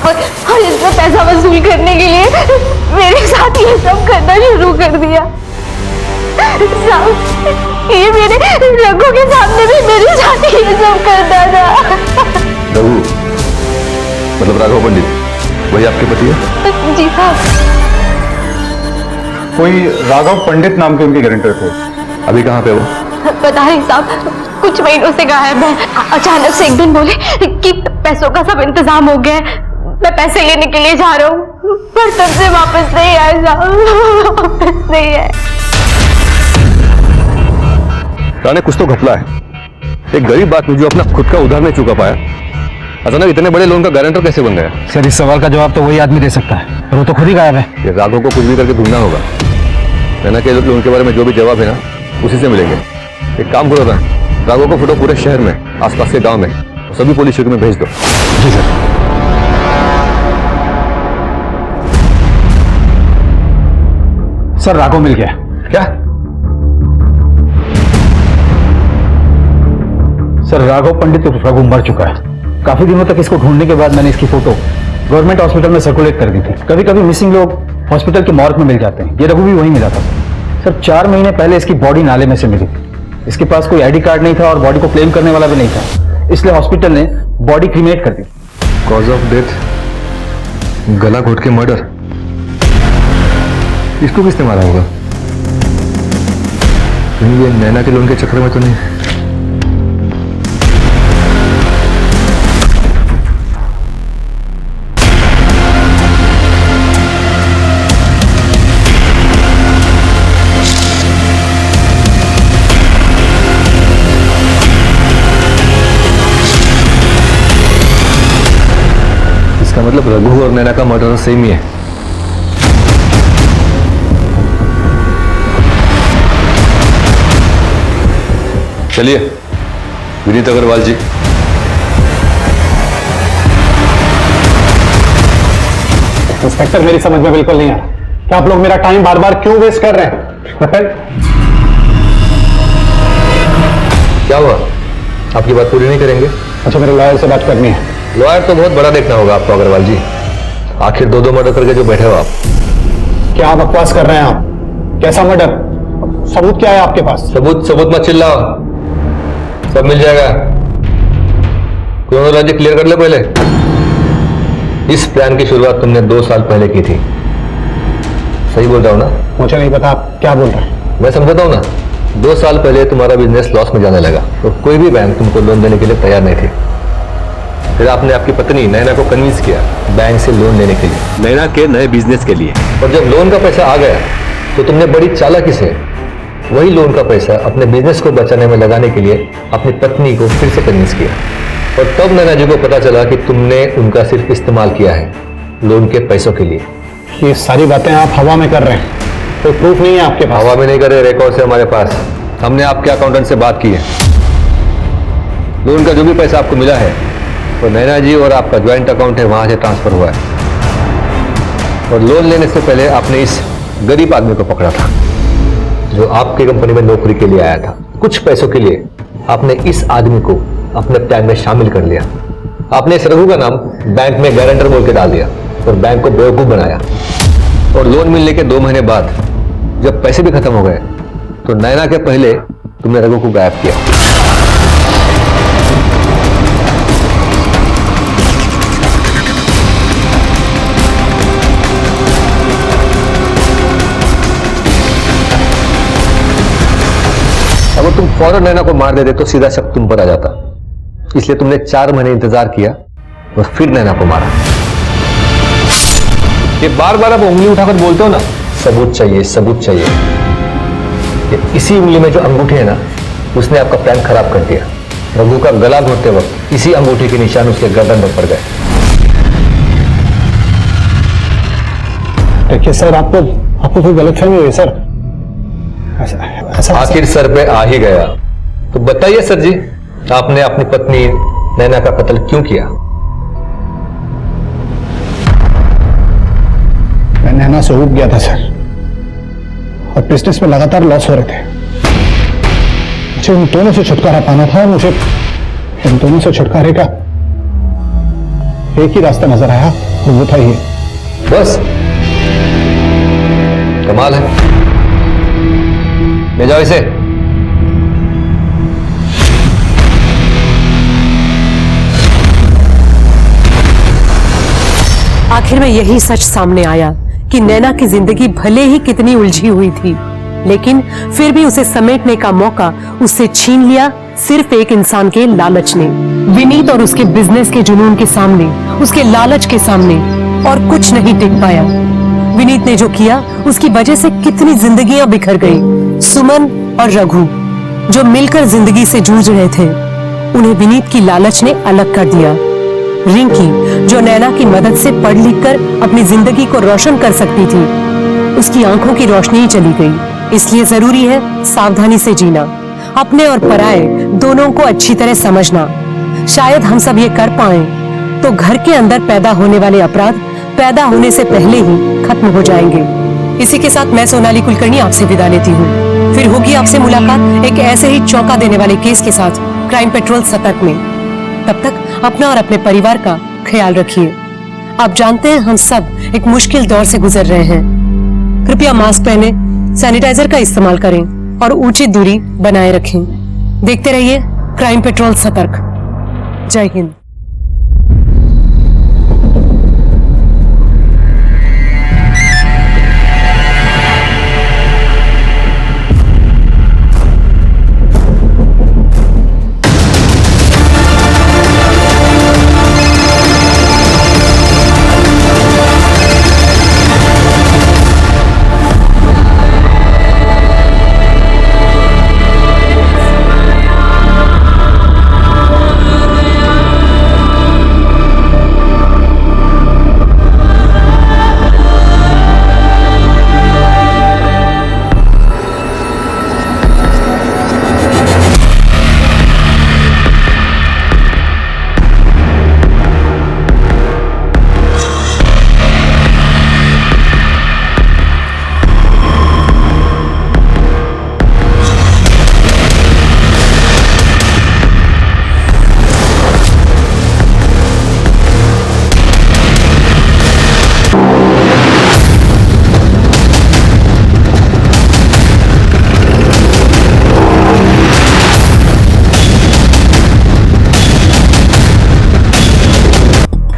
और इसने पैसा वसूल करने के लिए मेरे साथ ये सब करना शुरू कर दिया। साहब ये मेरे रघु के सामने भी मेरे साथ ये सब करता था। रघु मतलब राघव पंडित, वही आपके पति है? जी साहब। कोई राघव पंडित नाम के उनके गारंटर थे। अभी कहाँ पे वो? पता नहीं साहब, कुछ महीनों से गायब है। अचानक से एक दिन बोले कि पैसों का सब इंतजाम हो गया है, मैं पैसे लेने के लिए जा रहा हूँ, पर तब से वापस नहीं आए साहब, वापस नहीं आए। राणे कुछ तो घपला है। एक गरीब आदमी जो अपना खुद का उधार नहीं चुका पाया, अचानक इतने बड़े लोन का गारंटर कैसे बन गया? सर इस सवाल का जवाब तो वही आदमी दे सकता है, पर वो तो खुद ही गायब है। ये राघव को कुछ भी करके ढूंढना होगा। नैना के लोन के बारे में जो भी जवाब है ना, उसी से मिलेंगे। एक काम करो ना, राघव को फोटो पूरे शहर में, आसपास के गांव में, सभी पुलिस चौकी में भेज दो। जी सर। सर राघव मिल गया। क्या? सर राघव पंडित रघु मर चुका है। काफी दिनों तक इसको ढूंढने के बाद मैंने इसकी फोटो गवर्नमेंट हॉस्पिटल में सर्कुलेट कर दी थी। कभी कभी मिसिंग लोग हॉस्पिटल के मॉर्ग में मिल जाते हैं, ये रघु भी वहीं मिला था। सर 4 महीने पहले इसकी बॉडी नाले में से मिली थी। इसके पास कोई आईडी कार्ड नहीं था और बॉडी को क्लेम करने वाला भी नहीं था, इसलिए हॉस्पिटल ने बॉडी क्रीमेट कर दी। कॉज ऑफ डेथ गला घोट के मर्डर। इसको किसने मारा होगा? कहीं ये नैना के लोन के चक्कर में तो नहीं? मतलब रघु और नैना का मर्डर सेम ही है। चलिए विनीत अग्रवाल जी। इंस्पेक्टर मेरी समझ में बिल्कुल नहीं आ रहा कि आप लोग मेरा टाइम बार बार क्यों वेस्ट कर रहे हैं। क्या हुआ, आपकी बात पूरी नहीं करेंगे? अच्छा, मेरे लॉयर से बात करनी है। लॉयर तो बहुत बड़ा देखना होगा आपको अग्रवाल जी, आखिर दो मर्डर करके जो बैठे हो आप। क्या बकवास कर रहे हैं आप? कैसा मर्डर? सबूत क्या है आपके पास? सबूत मत चिल्लाओ, सब मिल जाएगा। क्रोनोलॉजी क्लियर कर ले पहले। इस प्लान की शुरुआत तुमने 2 साल पहले की थी, सही बोल रहा हूं ना? मुझे नहीं पता आप क्या बोल रहे हैं। मैं समझाता हूं ना। 2 साल पहले तुम्हारा बिजनेस लॉस में जाने लगा और कोई भी बैंक तुमको लोन देने के लिए तैयार नहीं थी। फिर आपने आपकी पत्नी नैना को कन्विंस किया बैंक से लोन लेने के लिए, नैना के नए बिजनेस के लिए। और जब लोन का पैसा आ गया तो तुमने बड़ी चालाकी से वही लोन का पैसा अपने बिजनेस को बचाने में लगाने के लिए अपनी पत्नी को फिर से कन्विंस किया। और तब नैना जी को पता चला कि तुमने उनका सिर्फ इस्तेमाल किया है लोन के पैसों के लिए। ये सारी बातें आप हवा में कर रहे हैं, कोई प्रूफ नहीं है आपके पास? हवा में नहीं कर रहे, रिकॉर्ड है हमारे पास। हमने आपके अकाउंटेंट से बात की है। लोन का जो भी पैसा आपको मिला है वो नैना जी और आपका ज्वाइंट अकाउंट है, वहां से ट्रांसफर हुआ है। और लोन लेने से पहले आपने इस गरीब आदमी को पकड़ा था जो आपकी कंपनी में नौकरी के लिए आया था। कुछ पैसों के लिए आपने इस आदमी को अपने प्लान में शामिल कर लिया। आपने इस रघु का नाम बैंक में गारंटर बोल के डाल दिया और बैंक को बेवकूफ बनाया। और लोन मिलने के 2 महीने बाद जब पैसे भी खत्म हो गए तो नैना के पहले तुमने रघु को गायब किया। अगर तुम फौरन नैना को मार देते तो सीधा शक तुम पर आ जाता, इसलिए तुमने 4 महीने इंतजार किया और फिर नैना को मारा। ये बार बार आप उंगली उठाकर बोलते हो ना, सबूत चाहिए सबूत चाहिए। ये इसी उंगली में जो अंगूठी है ना, उसने आपका प्लान खराब कर दिया। रघु का गला घोटते वक्त इसी अंगूठी के निशान उसके गर्दन पर पड़ गए। देखिए सर, आपको कोई गलतफहमी हुई सर? आखिर सर पे आ ही गया तो बताइए सर जी, आपने अपनी पत्नी नैना का कत्ल क्यों किया? मैं नैना से उब गया था सर, और बिजनेस में लगातार लॉस हो रहे थे। मुझे उन दोनों से छुटकारा पाना था। मुझे इन दोनों से छुटकारे का एक ही रास्ता नजर आया, वो था ये। बस कमाल है, ले जाओ इसे। आखिर में यही सच सामने आया कि नैना की जिंदगी भले ही कितनी उलझी हुई थी, लेकिन फिर भी उसे समेटने का मौका उससे छीन लिया सिर्फ एक इंसान के लालच ने। विनीत और उसके बिजनेस के जुनून के सामने, उसके लालच के सामने और कुछ नहीं टिक पाया। विनीत ने जो किया उसकी वजह से कितनी जिंदगियां बिखर गई। सुमन और रघु जो मिलकर जिंदगी से जूझ रहे थे, उन्हें विनीत की लालच ने अलग कर दिया। रिंकी जो नैना की मदद से पढ़ लिख कर अपनी जिंदगी को रोशन कर सकती थी, उसकी आंखों की रोशनी चली गई। इसलिए जरूरी है सावधानी से जीना, अपने और पराये दोनों को अच्छी तरह समझना। शायद हम सब ये कर पाए तो घर के अंदर पैदा होने वाले अपराध पैदा होने से पहले ही खत्म हो जाएंगे। इसी के साथ मैं सोनाली कुलकर्णी आपसे विदा लेती हूँ। फिर होगी आपसे मुलाकात एक ऐसे ही चौंका देने वाले केस के साथ क्राइम पेट्रोल सतर्क में। तब तक अपना और अपने परिवार का ख्याल रखिए। आप जानते हैं हम सब एक मुश्किल दौर से गुजर रहे हैं। कृपया मास्क पहने, सैनिटाइजर का इस्तेमाल करें और उचित दूरी बनाए रखें। देखते रहिए क्राइम पेट्रोल सतर्क। जय हिंद।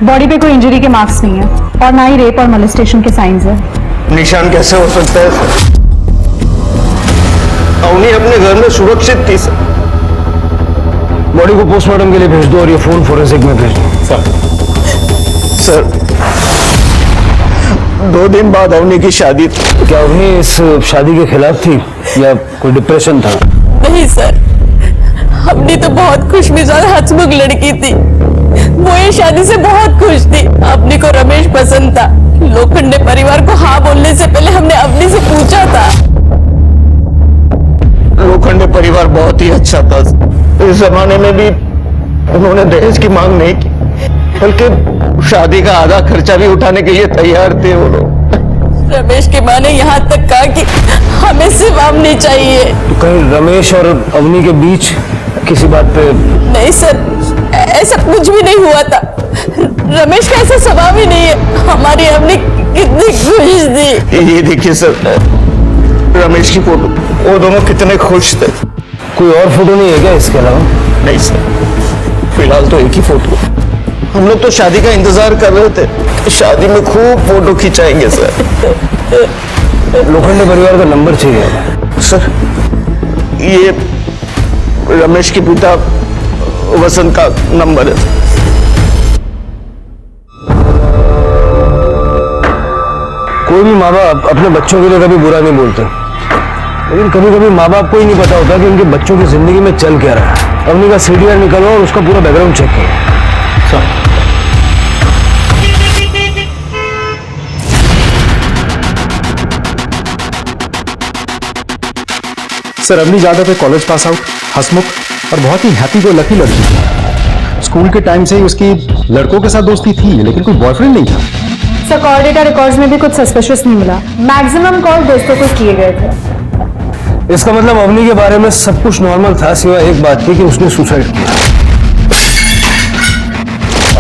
बॉडी पे कोई इंजरी के मार्क्स नहीं है और ना ही रेप और मोलेस्टेशन के साइंस है। निशान कैसे हो सकता है सर? अवनी अपने घर में सुरक्षित थी सर। बॉडी को पोस्टमार्टम के लिए भेज दो और ये फोन फोरेंसिक में भेज दो। सर 2 दिन बाद अवनी की शादी थी। क्या अवनी इस शादी के खिलाफ थी या कोई डिप्रेशन था? नहीं सर, हमने तो बहुत खुश मिजाज हंसमुख लड़की थी। वो ये शादी से बहुत खुश थी। अपने को रमेश पसंद था। लोखंडे परिवार को हाँ बोलने से पहले हमने अपने से पूछा था। लोखंडे परिवार बहुत ही अच्छा था। इस जमाने में भी उन्होंने दहेज की मांग नहीं की, बल्कि शादी का आधा खर्चा भी उठाने के लिए तैयार थे वो लोग। रमेश की माँ ने यहाँ तक कहा कि हमें सिर्फ अवनी चाहिए। तो कहीं रमेश और अवनी के बीच किसी बात पे? नहीं सर, ऐसा कुछ भी नहीं हुआ था। रमेश का ऐसा स्वभाव ही नहीं है। हमारी अवनी कितनी खुश थी। ये देखिए सर, रमेश की फोटो, वो दोनों कितने खुश थे। कोई और फोटो नहीं है क्या इसके अलावा? नहीं सर, फिलहाल तो एक ही फोटो। हम लोग तो शादी का इंतजार कर रहे थे। शादी में खूब फोटो खिंचाएंगे सर। लोखंडे परिवार का नंबर चाहिए सर। ये रमेश के पिता वसंत का नंबर है। कोई भी माँ बाप अपने बच्चों के लिए कभी बुरा नहीं बोलते, लेकिन कभी कभी माँ बाप को ही नहीं पता होता कि उनके बच्चों की जिंदगी में चल क्या रहा है। अवनी का सीडीआर निकालो और उसका पूरा बैकग्राउंड चेक करो। सर अवनी जादव है, कॉलेज पास आउट, हंसमुख और बहुत ही हैप्पी गो लकी लड़की थी। स्कूल के टाइम से ही उसकी लड़कों के साथ दोस्ती थी, लेकिन कोई बॉयफ्रेंड नहीं था। सर कॉल डेटा रिकॉर्ड्स में भी कुछ सस्पिशियस नहीं मिला। मैक्सिमम कॉल दोस्तों को किए गए थे। इसका मतलब अवनी के बारे में सब कुछ नॉर्मल था, सिवाय एक बात की कि उसने सुसाइड किया।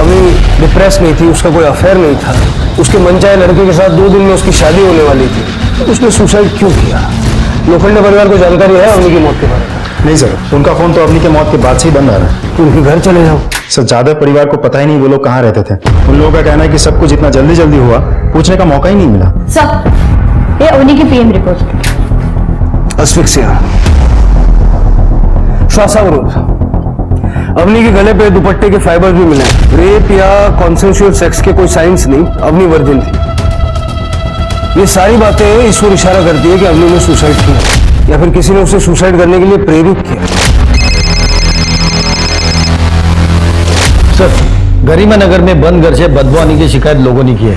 अवनी डिप्रेस नहीं थी, उसका कोई अफेयर नहीं था, उसके मनचाहे लड़के के साथ 2 दिन में उसकी शादी होने वाली थी। तो उसने सुसाइड क्यों किया? लोखंडे परिवार को जानकारी है अवनी की मौत के बारे में? नहीं सर, उनका फोन तो अवनी के मौत के बाद से ही बंद आ रहा है। तो उनके घर चले जाओ। सर जादव परिवार को पता ही नहीं वो लोग कहाँ रहते थे। उन लोगों का कहना है कि सब कुछ इतना जल्दी जल्दी हुआ, पूछने का मौका ही नहीं मिला। सर ये अवनी की पीएम रिपोर्ट। अस्फिक्सिया, श्वासावरोध। अवनी के गले पे दुपट्टे के फाइबर भी मिले। रेप या कॉन्सेंशुअल सेक्स के कोई साइंस नहीं, अवनी वर्जिन थी। ये सारी बातें इस ओर इशारा करती है कि अवनी ने सुसाइड किया या फिर किसी ने उसे सुसाइड करने के लिए प्रेरित किया। सर, गरिमा नगर में बंद घर से बदबू आने की शिकायत लोगों ने की है।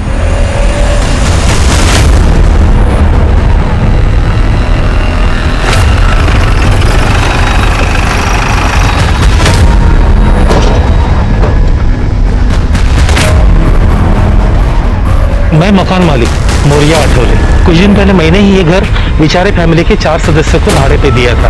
मैं मकान मालिक मोरिया आठोले। कुछ दिन पहले मैंने ही ये घर बेचारे फैमिली के 4 सदस्यों को भाड़े पे दिया था।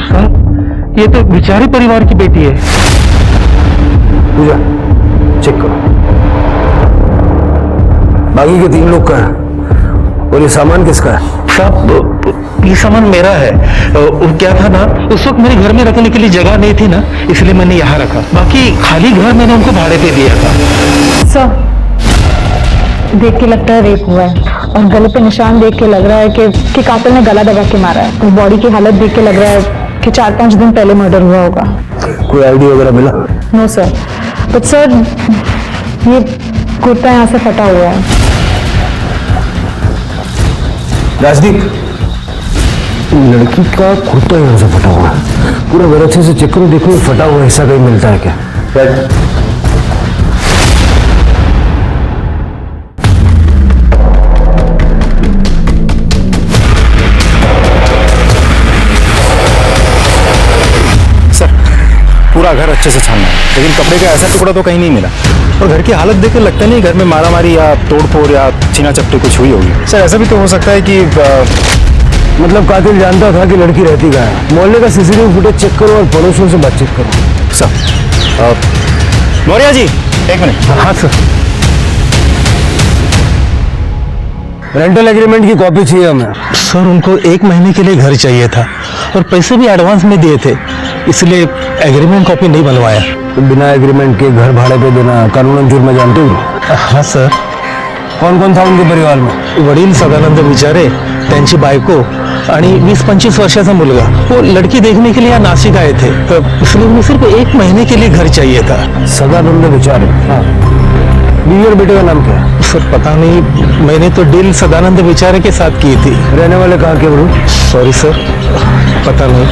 सर, ये तो बेचारे परिवार की बेटी है। पूजा चेक करो। बाकी के 3 लोग का है और ये सामान किसका है? साहब ये सामान मेरा है। क्या था ना, उस वक्त मेरे घर में रखने के लिए जगह नहीं थी ना, इसलिए मैंने यहाँ रखा। बाकी खाली घर मैंने उनको भाड़े पे दिया था। सर देख के लगता है रेप हुआ है और गले पे निशान देख के लग रहा है कि कातिल ने गला दबा के मारा है। और बॉडी की हालत देख के लग रहा है कि 4-5 दिन पहले मर्डर हुआ होगा। कोई आईडी वगैरह मिला? नो सर, बट सर ये कुर्ता यहाँ से फटा हुआ है। राजदीप, लड़की का कुर्ता यहाँ से फटा हुआ है। पूरा घर अच्छे से चेक करो, देखो फटा हुआ हिस्सा कहीं मिलता है क्या? सर पूरा घर अच्छे से छानना है, लेकिन कपड़े का ऐसा टुकड़ा तो कहीं नहीं मिला। और घर की हालत देख के लगता नहीं घर में मारामारी या तोड़फोड़ या छीना चपटी कुछ हुई होगी। सर ऐसा भी तो हो सकता है कि मतलब कातिल जानता था कि लड़की रहती कहाँ है। मोहल्ले का सीसीटीवी फुटेज चेक करो और पड़ोसियों से बातचीत करो। सर मौर्या जी, एक मिनट। हाँ सर। रेंटल एग्रीमेंट की कॉपी चाहिए हमें। सर उनको 1 महीने के लिए घर चाहिए था और पैसे भी एडवांस में दिए थे, इसलिए एग्रीमेंट कॉपी नहीं बनवाया। तो बिना एग्रीमेंट के घर भाड़े पे देना कानूनन जुर्म जानते हो? हाँ सर। कौन कौन था उनके परिवार में? वडील सदानंद विचारे, त्यांची बायको आणि 20-25 वर्षाचा मुलगा। वो लड़की देखने के लिए यहाँ नासिक आए थे, इसलिए उन्हें सिर्फ 1 महीने के लिए घर चाहिए था। सदानंद विचारे। हाँ। बीवी और बेटे का नाम क्या है? सर पता नहीं, मैंने तो डील सदानंद विचारे के साथ की थी। रहने वाले कहाँ के बड़ू? सॉरी सर, पता नहीं।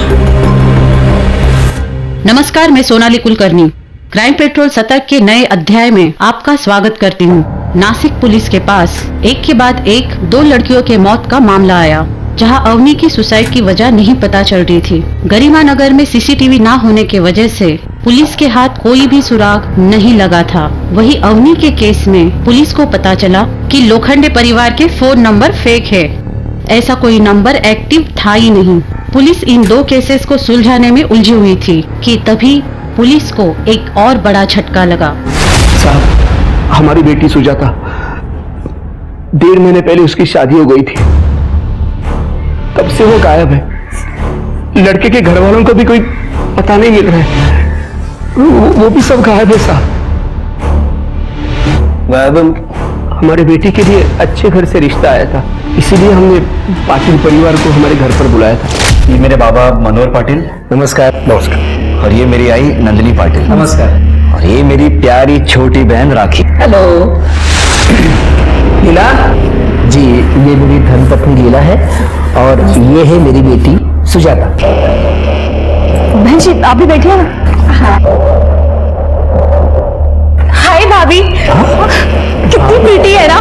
नमस्कार, मैं सोनाली कुलकर्णी क्राइम पेट्रोल सतर्क के नए अध्याय में आपका स्वागत करती हूँ। नासिक पुलिस के पास एक के बाद एक 2 लड़कियों के मौत का मामला आया, जहां अवनी की सुसाइड की वजह नहीं पता चल रही थी। गरिमा नगर में सीसीटीवी ना होने के वजह से पुलिस के हाथ कोई भी सुराग नहीं लगा था। वही अवनी के केस में पुलिस को पता चला कि लोखंडे परिवार के फोन नंबर फेक है। ऐसा कोई नंबर एक्टिव था ही नहीं। पुलिस इन 2 केसेस को सुलझाने में उलझी हुई थी कि तभी पुलिस को एक और बड़ा झटका लगा। साहब, हमारी बेटी सुजाता 1.5 महीने पहले उसकी शादी हो गई थी, तब से वो गायब है। लड़के के घर वालों को भी कोई पता नहीं मिल रहा है, वो भी सब गायब है साहब। गायब? हमारे बेटी के लिए अच्छे घर से रिश्ता आया था, इसीलिए हमने पाटिल परिवार को हमारे घर पर बुलाया था। ये मेरे बाबा मनोहर पाटिल। नमस्कार। नमस्कार। और ये मेरी आई नंदिनी पाटिल। नमस्कार। और ये मेरी प्यारी छोटी बहन राखी। हेलो। लीला जी, ये मेरी धर्मपत्नी लीला है और ये है मेरी बेटी सुजाता। बहन जी आप भी बैठिए ना। हाय भाभी, कितनी प्रीटी है ना।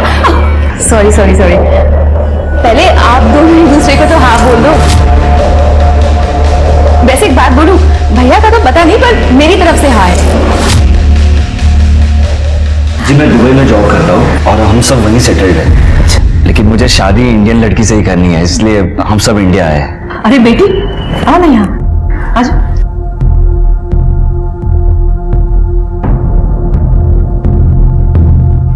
सॉरी सॉरी सॉरी, पहले आप दोनों एक दूसरे को तो हाँ बोल दो। वैसे एक बात बोलूं, भैया का तो पता नहीं पर मेरी तरफ से हाँ है। जी मैं दुबई में जॉब करता हूँ और हम सब वहीं सेटल्ड हैं। अच्छा। लेकिन मुझे शादी इंडियन लड़की से ही करनी है, इसलिए हम सब इंडिया आए। अरे बेटी आओ ना यहाँ, आज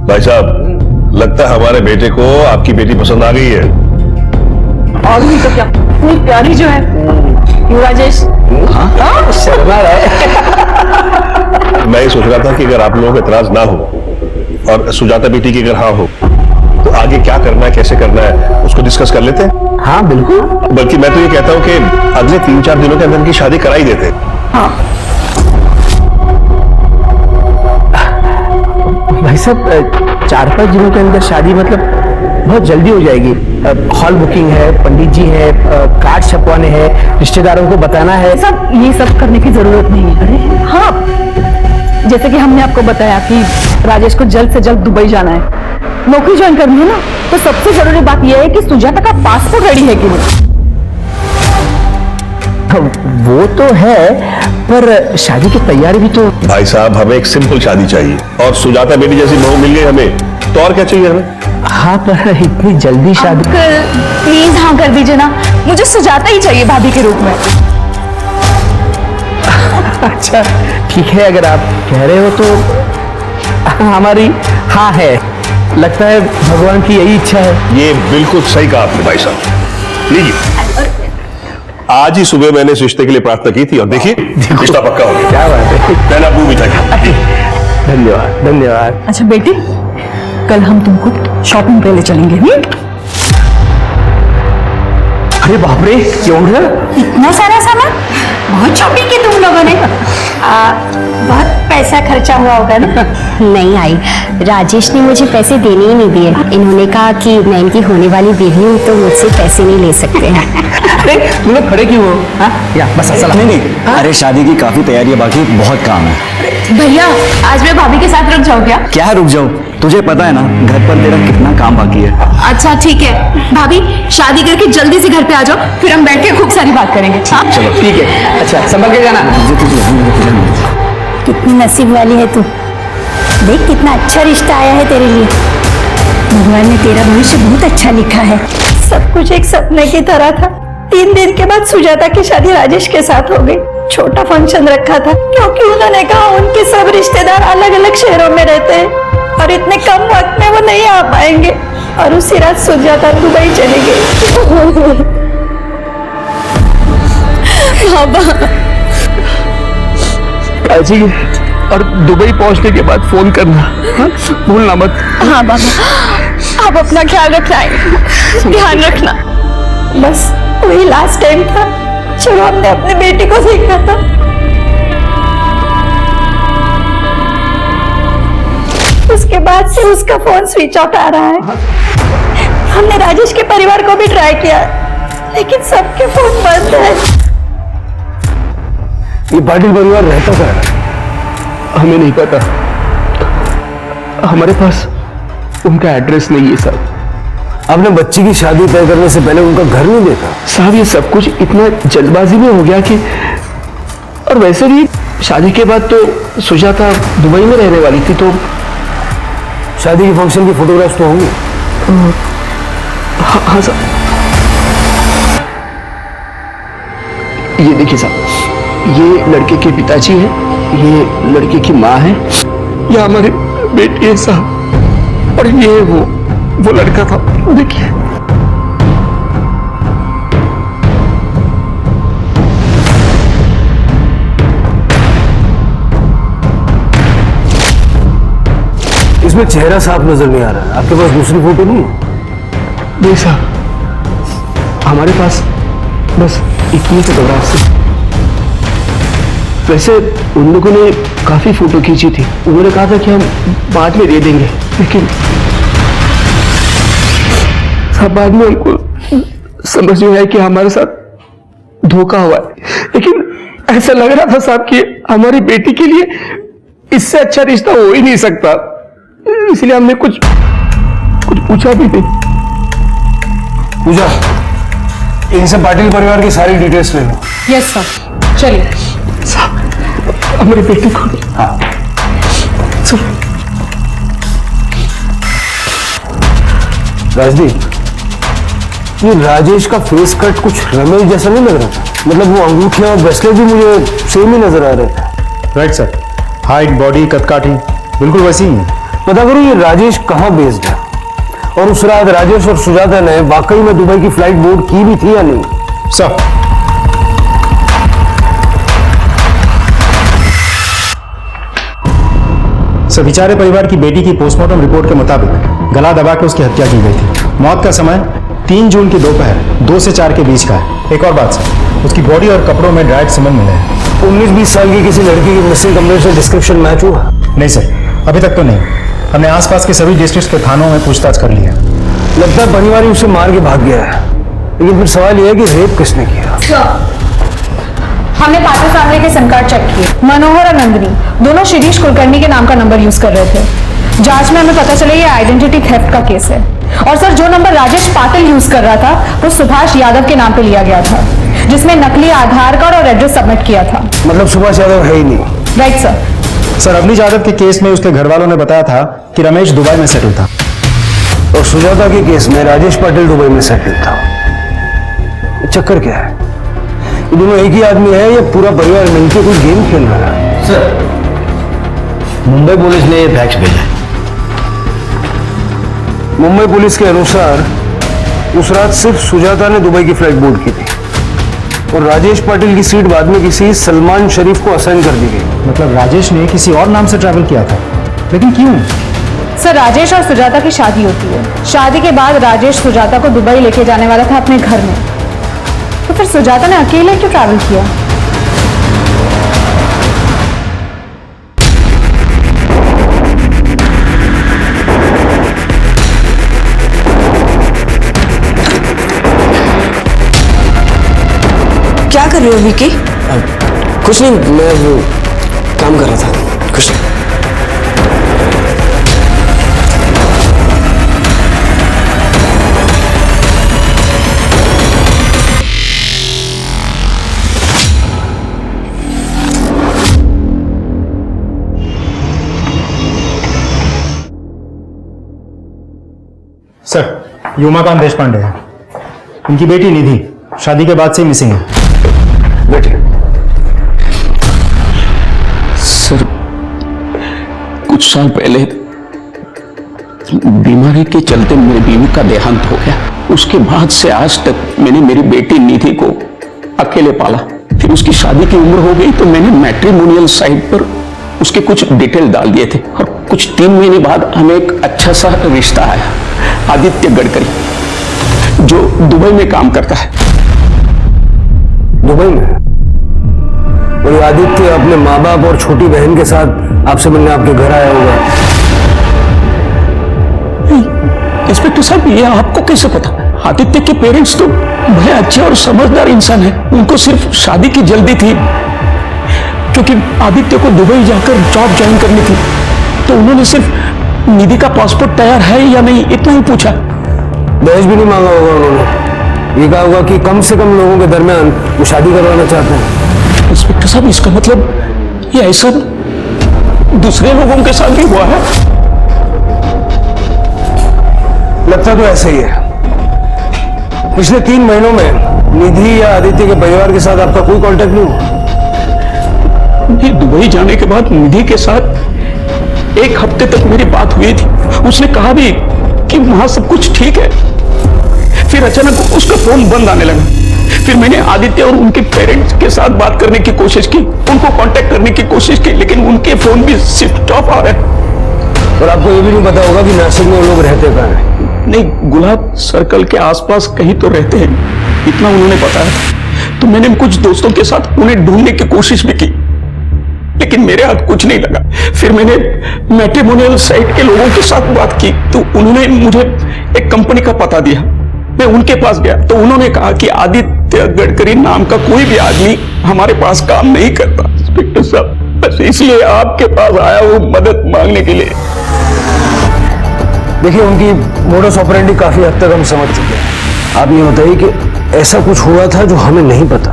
भाई साहब, लगता है हमारे बेटे को आपकी बेटी पसंद आ गई है। और भी तो क्या, इतनी प्यारी जो है। क्यों राजेश? हाँ शर्मा रहा है। मैं ये सोच रहा था कि अगर आप लोगों को इतराज ना हो और सुजाता बेटी की अगर हाँ हो, तो आगे क्या करना है, कैसे करना है, उसको डिस्कस कर लेते हैं। हाँ बिल्कुल। बल्कि मैं तो ये कहता हूँ कि अगले 3-4 दिनों के अंदर इनकी शादी करा ही देते। हाँ भाई साहब, 4-5 दिनों के अंदर शादी मतलब बहुत जल्दी हो जाएगी। हॉल बुकिंग है, पंडित जी है, कार्ड छपवाने हैं, रिश्तेदारों को बताना है। सब ये सब करने की जरूरत नहीं है। अरे हाँ, जैसे कि हमने आपको बताया कि राजेश को जल्द से जल्द दुबई जाना है, नौकरी ज्वाइन करनी है ना, तो सबसे जरूरी बात यह है कि सुजाता का पासपोर्ट रेडी है कि नहीं। वो तो है, पर शादी की तैयारी भी तो। भाई साहब, हमें एक सिंपल शादी चाहिए और सुजाता बेटी जैसी बहू मिल गई हमें, तो और क्या चाहिए हमें। हाँ पर इतनी जल्दी शादी। प्लीज हाँ कर दीजिए ना, मुझे सुजाता ही चाहिए भाभी के रूप में। अच्छा ठीक है, अगर आप कह रहे हो तो हमारी हाँ है। लगता है भगवान की यही इच्छा है। ये बिल्कुल सही कहा आपने भाई साहब। लीजिए, आज ही सुबह मैंने इस रिश्ते के लिए प्रार्थना की थी और देखिए रिश्ता पक्का हो गया। क्या बात है। पहला मुंह भी था। धन्यवाद धन्यवाद। अच्छा बेटी, कल हम तुमको शॉपिंग पे ले चलेंगे। अरे बाप रे, क्यों इतना सारा सामान, बहुत शॉपिंग की तुम लोगों ने। बहुत पैसा खर्चा हुआ होगा ना। नहीं आई, राजेश ने मुझे पैसे देने ही नहीं दिए। इन्होंने कहा कि मैं इनकी होने वाली बीवी हूँ तो मुझसे पैसे नहीं ले सकते हैं। अरे तुम लोग खड़े क्यों हो? हाँ या बस असला। नहीं। अरे शादी की काफी तैयारी है, बाकी बहुत काम है। भैया आज मैं भाभी के साथ रुक जाऊँ क्या? क्या रुक जाऊँ, तुझे पता है ना घर पर तेरा कितना काम बाकी है। अच्छा ठीक है भाभी, शादी करके जल्दी से घर पे आ जाओ, फिर हम बैठ के खूब सारी बात करेंगे। चलो ठीक है। अच्छा संभल के जाना। कितनी नसीब वाली है तू, देख कितना अच्छा रिश्ता आया है तेरे लिए। भगवान ने तेरा भविष्य बहुत अच्छा लिखा है। सब कुछ एक सपने की तरह था। 3 दिन के बाद सुजाता की शादी राजेश के साथ हो गई। छोटा फंक्शन रखा था, क्योंकि उन्होंने कहा उनके सब रिश्तेदार अलग अलग शहरों में रहते हैं और इतने कम वक्त में वो नहीं आ पाएंगे। और उसी रात सुजाता दुबई चली गई। बाबा जी, और दुबई पहुंचने के बाद फोन करना, हाँ? भूलना मत। हाँ बाबा, आप अपना ख्याल रखना, ध्यान रखना। बस वही लास्ट टाइम था जब हमने अपनी बेटी को देखा था। उसके बाद से उसका फोन स्विच ऑफ आ रहा है। हमने राजेश के परिवार को भी ट्राई किया, लेकिन सबके फोन बंद है। ये पाटिल परिवार रहता कहाँ है? हमें नहीं पता, हमारे पास उनका एड्रेस नहीं है साहब। आपने बच्ची की शादी तय करने से पहले उनका घर नहीं देखा? साहब ये सब कुछ इतना जल्दबाजी में हो गया कि, और वैसे भी शादी के बाद तो सुजाता दुबई में रहने वाली थी, तो शादी के फंक्शन की फोटोग्राफ्स तो होंगी। हाँ साहब, ये देखिए साहब, ये लड़के के पिताजी हैं, ये लड़के की माँ है, ये हमारी बेटी है साहब, और ये वो लड़का था, देखिए। इसमें चेहरा साफ नजर नहीं आ रहा है। आपके पास दूसरी फोटो नहीं है? नहीं साहब, हमारे पास बस इतनी फोटोग्राफ से। वैसे उन लोगों ने काफी फोटो खींची थी, उन्होंने कहा था कि हम बाद में दे देंगे, लेकिन सब बाद में उनको समझ में आया कि हमारे साथ धोखा हुआ है। लेकिन ऐसा लग रहा था साहब कि हमारी बेटी के लिए इससे अच्छा रिश्ता हो ही नहीं सकता, इसलिए हमने कुछ पूछा भी नहीं। पूजा, इनसे पाटिल परिवार की सारी डिटेल्स ले लो। यस सर, चलिए। हमारी बेटी को, हाँ राजदीप, ये राजेश का फेस कट कुछ रमेश जैसा नहीं लग रहा था? मतलब वो अंगूठियां और ब्रेसलेट भी मुझे सेम ही नजर आ रहे थे। राइट सर, हाइट, बॉडी, कदकाठी बिल्कुल वैसी ही है। पता करो ये राजेश कहाँ बेस्ड है, और उस रात राजेश और सुजाता ने वाकई में दुबई की फ्लाइट बोर्ड की भी थी या नहीं? सर, विचारे परिवार की बेटी की पोस्टमार्टम रिपोर्ट के मुताबिक गला दबा के उसकी हत्या की गई थी। मौत का समय 3 जून की दोपहर 2 से 4 के बीच का है। एक और बात सर, उसकी बॉडी और कपड़ों में ड्राइड सीमेंट मिले हैं। 19-20 साल की किसी लड़की की मिसिंग कंप्लेंट से डिस्क्रिप्शन मैच हुआ? नहीं सर, अभी तक तो नहीं। हमने आसपास के सभी डिस्ट्रिक्ट के थानों में पूछताछ कर ली है। लगता है परिवार ही उसे मार के भाग गया है, लेकिन फिर सवाल यह है कि रेप किसने किया? हमने पाटिल फैमिली के सिम कार्ड चेक किए। मनोहर और नंदिनी दोनों शिरीष कुलकर्णी के नाम का नंबर यूज कर रहे थे। जांच में हमें पता चला ये आइडेंटिटी थेफ्ट का केस है। और सर, जो नंबर राजेश पाटिल यूज कर रहा था वो सुभाष यादव के नाम पे लिया गया था, जिसमें नकली आधार कार्ड और एड्रेस सबमिट किया था। मतलब सुभाष यादव है ही नहीं? Right sir. Sir, Avni Yadav के केस में उसके घर वालों ने बताया था कि रमेश दुबई में सेटल था, और सुजाता के केस में राजेश पाटिल दुबई में सेटल था। चक्कर क्या है? ये दोनों एक ही आदमी है या पूरा परिवार मिलकर कोई गेम खेल रहा है? सर, मुंबई पुलिस ने ये फैक्स भेजा है। मुंबई पुलिस के अनुसार उस रात सिर्फ सुजाता ने दुबई की फ्लाइट बोर्ड की थी, और राजेश पाटिल की सीट बाद में किसी सलमान शरीफ को असाइन कर दी गई। मतलब राजेश ने किसी और नाम से ट्रैवल किया था, लेकिन क्यों? सर, राजेश और सुजाता की शादी होती है। शादी के बाद राजेश सुजाता को दुबई लेके जाने वाला था अपने घर में, तो फिर सुजाता ने अकेले क्यों ट्रैवल किया? क्या कर रहे हो विकी? कुछ नहीं, मैं वो काम कर रहा था। कुछ नहीं। सर, ये उमाकांत देशपांडे है। उनकी बेटी निधि शादी के बाद से ही मिसिंग है। बैठिए। साल पहले बीमारी के चलते मेरी बीवी का देहांत हो गया। उसके बाद से आज तक मैंने मेरी बेटी निधि को अकेले पाला। फिर उसकी शादी की उम्र हो गई तो मैंने मैट्रिमोनियल साइट पर उसके कुछ डिटेल डाल दिए थे और कुछ 3 महीने बाद हमें एक अच्छा सा रिश्ता आया। आदित्य गडकरी, जो दुबई में काम करता है। दुबई में? और आदित्य अपने माँ बाप और छोटी बहन के साथ आपसे मिलने आपके घर आया होगा। इंस्पेक्टर साहब, ये आपको कैसे पता? आदित्य के पेरेंट्स तो बड़े अच्छे और समझदार इंसान हैं। उनको सिर्फ शादी की जल्दी थी, क्योंकि आदित्य को दुबई जाकर जॉब ज्वाइन करनी थी। तो उन्होंने सिर्फ निधि का पासपोर्ट तैयार है या नहीं इतना ही पूछा। दहेज भी नहीं मांगा होगा उन्होंने। ये कहा होगा कि कम से कम लोगों के दरमियान वो शादी करवाना चाहते हैं। इंस्पेक्टर साहब, इसका मतलब ये ऐसा दूसरे लोगों के साथ भी हुआ है? लगता तो ऐसा ही है। पिछले 3 महीनों में निधि या आदित्य के परिवार के साथ आपका कोई कांटेक्ट नहीं हुआ? दुबई जाने के बाद निधि के साथ 1 हफ्ते तक मेरी बात हुई थी। उसने कहा भी कि वहां सब कुछ ठीक है। फिर अचानक उसका फोन बंद आने लगा। फिर मैंने आदित्य और उनके पेरेंट्स के साथ बात करने की कोशिश की, उनको कांटेक्ट करने की कोशिश की, लेकिन उनके फोन भी स्विच ऑफ आ रहे हैं। और आपको ये भी नहीं पता होगा कि नासिक में वो लोग रहते कहाँ हैं? नहीं, गुलाब सर्कल के आसपास कहीं तो रहते हैं, इतना उन्होंने बताया। तो मैंने कुछ दोस्तों के साथ उन्हें ढूंढने की कोशिश भी की, लेकिन मेरे हाथ कुछ नहीं लगा। फिर मैंने मैट्रिमोनियल साइट के लोगों के साथ बात की, तो उन्होंने मुझे एक कंपनी का पता दिया। मैं उनके पास गया तो उन्होंने कहा कि आदित्य गडकरी नाम का कोई भी आदमी हमारे पास काम नहीं करता। इंस्पेक्टर साहब, बस इसलिए आपके पास आया हूं मदद मांगने के लिए। देखिए, उनकी मोडस ऑपरेंडी काफी हद तक हम समझ चुके हैं। आप ये बताइए कि ऐसा कुछ हुआ था जो हमें नहीं पता?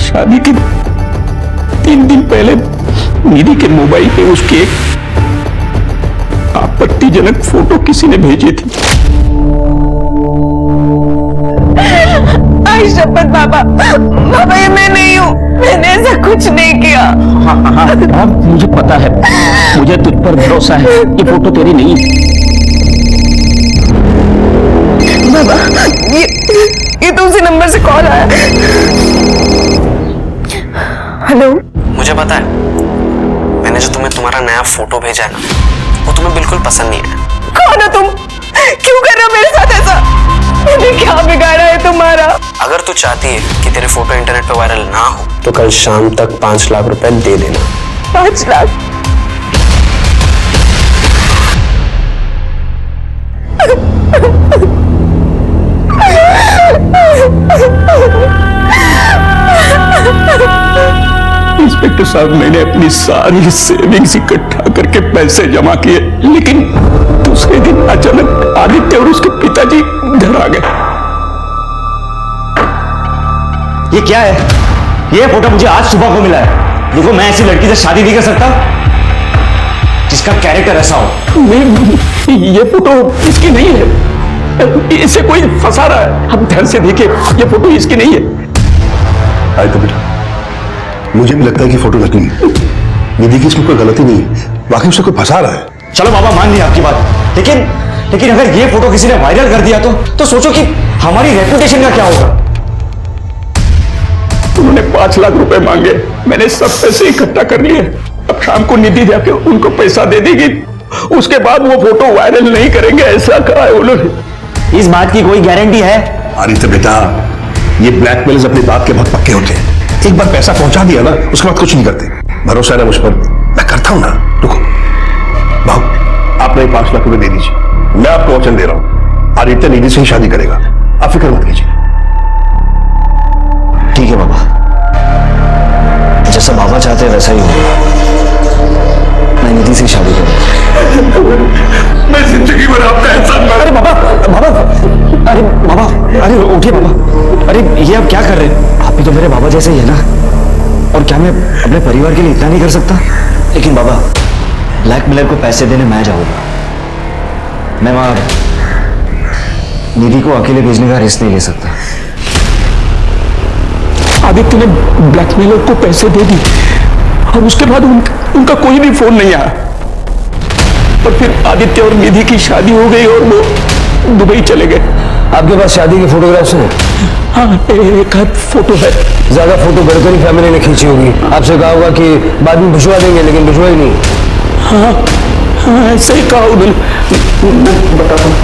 शादी के 3 दिन पहले निधि के मोबाइल पे उसकी एक आपत्तिजनक फोटो किसी ने भेजी थी। आई शपथ बाबा, बाबा ये मैं नहीं हूँ, मैंने ऐसा कुछ नहीं किया। हाँ, मुझे पता है, मुझे तुझ पर भरोसा है। ये फोटो तेरी नहीं है। बाबा, ये तो उसी नंबर से कॉल आया। हेलो। मुझे पता है, मैंने जो तुम्हें तुम्हारा नया फोटो भेजा है ना, वो तुम्हें बिल्कुल पसंद नहीं है। कौन हो तुम? क्यों कर रहे हो मेरे साथ ऐसा? मैंने क्या बिगाड़ा है तुम्हारा? अगर तू चाहती है कि तेरे फोटो इंटरनेट पे वायरल ना हो तो कल शाम तक 5 लाख रुपए दे देना। 5 लाख? इंस्पेक्टर साहब, मैंने अपनी सारी सेविंग्स इकट्ठा करके पैसे जमा किए, लेकिन दूसरे दिन अचानक आदित्य और उसके पिताजी घर आ गए। ये क्या है? ये फोटो मुझे आज सुबह को मिला है। देखो, मैं ऐसी लड़की से शादी नहीं कर सकता जिसका कैरेक्टर ऐसा हो। नहीं, ये फोटो इसकी नहीं है। इसे कोई फंसा रहा है। हम ध्यान से देखिए, ये फोटो इसकी नहीं है। आए तो बेटा, मुझे भी लगता है कि फोटो नकली है। निधि की इसमें कोई गलती नहीं है, वाकई उसे कोई फंसा रहा है। चलो बाबा, मान लिया आपकी बात, लेकिन अगर ये फोटो किसी ने वायरल कर दिया तो सोचो कि हमारी रेपुटेशन का क्या होगा। उन्होंने 5 लाख रुपए मांगे, मैंने सब पैसे इकट्ठा कर लिए। अब शाम को निधि जाके उनको पैसा दे देगी, उसके बाद वो फोटो वायरल नहीं करेंगे, ऐसा कहा है उन्होंने। इस बात की कोई गारंटी है? आदित्य बेटा, ये ब्लैकमेलर्स अपनी बात के बहुत पक्के होते हैं। एक बार पैसा पहुंचा दिया ना, उसके बाद कुछ नहीं करते। भरोसा है ना मुझ पर? मैं करता हूं ना। रुको भाव, आप नहीं 5 लाख रुपए दे दीजिए। मैं आपको वचन दे रहा हूं, आदित्य निधि से ही शादी करेगा। आप फिक्र मत कीजिए। ठीक है बाबा, जैसा बाबा चाहते हैं वैसा ही होगा। मैं निधि से शादी करूंगा। मैं जिंदगी भर आपका एहसान। अरे बाबा, अरे उठिए बाबा। अरे ये आप क्या कर रहे हैं? आप भी तो मेरे बाबा जैसे ही है ना। और क्या मैं अपने परिवार के लिए इतना नहीं कर सकता? लेकिन बाबा, ब्लैकमेलर को पैसे देने मैं जाऊंगा। मैं वहां निधि को अकेले भेजने का रिस्क नहीं ले सकता। आदित्य ने ब्लैकमेलर को पैसे दे दी और उसके बाद उनका कोई भी फोन नहीं आया। और फिर आदित्य और निधि की शादी हो गई और वो दुबई चले गए। आपके पास शादी के फोटोग्राफ्स हैं? हाँ, एक आध फोटो है। ज्यादा फोटो गडकरी फैमिली ने खींची होगी। आपसे कहा होगा कि बाद में भिजवा देंगे, लेकिन भिजवा ही नहीं। हाँ, हाँ ऐसे ही कहा उन्होंने। मैं बताता हूँ।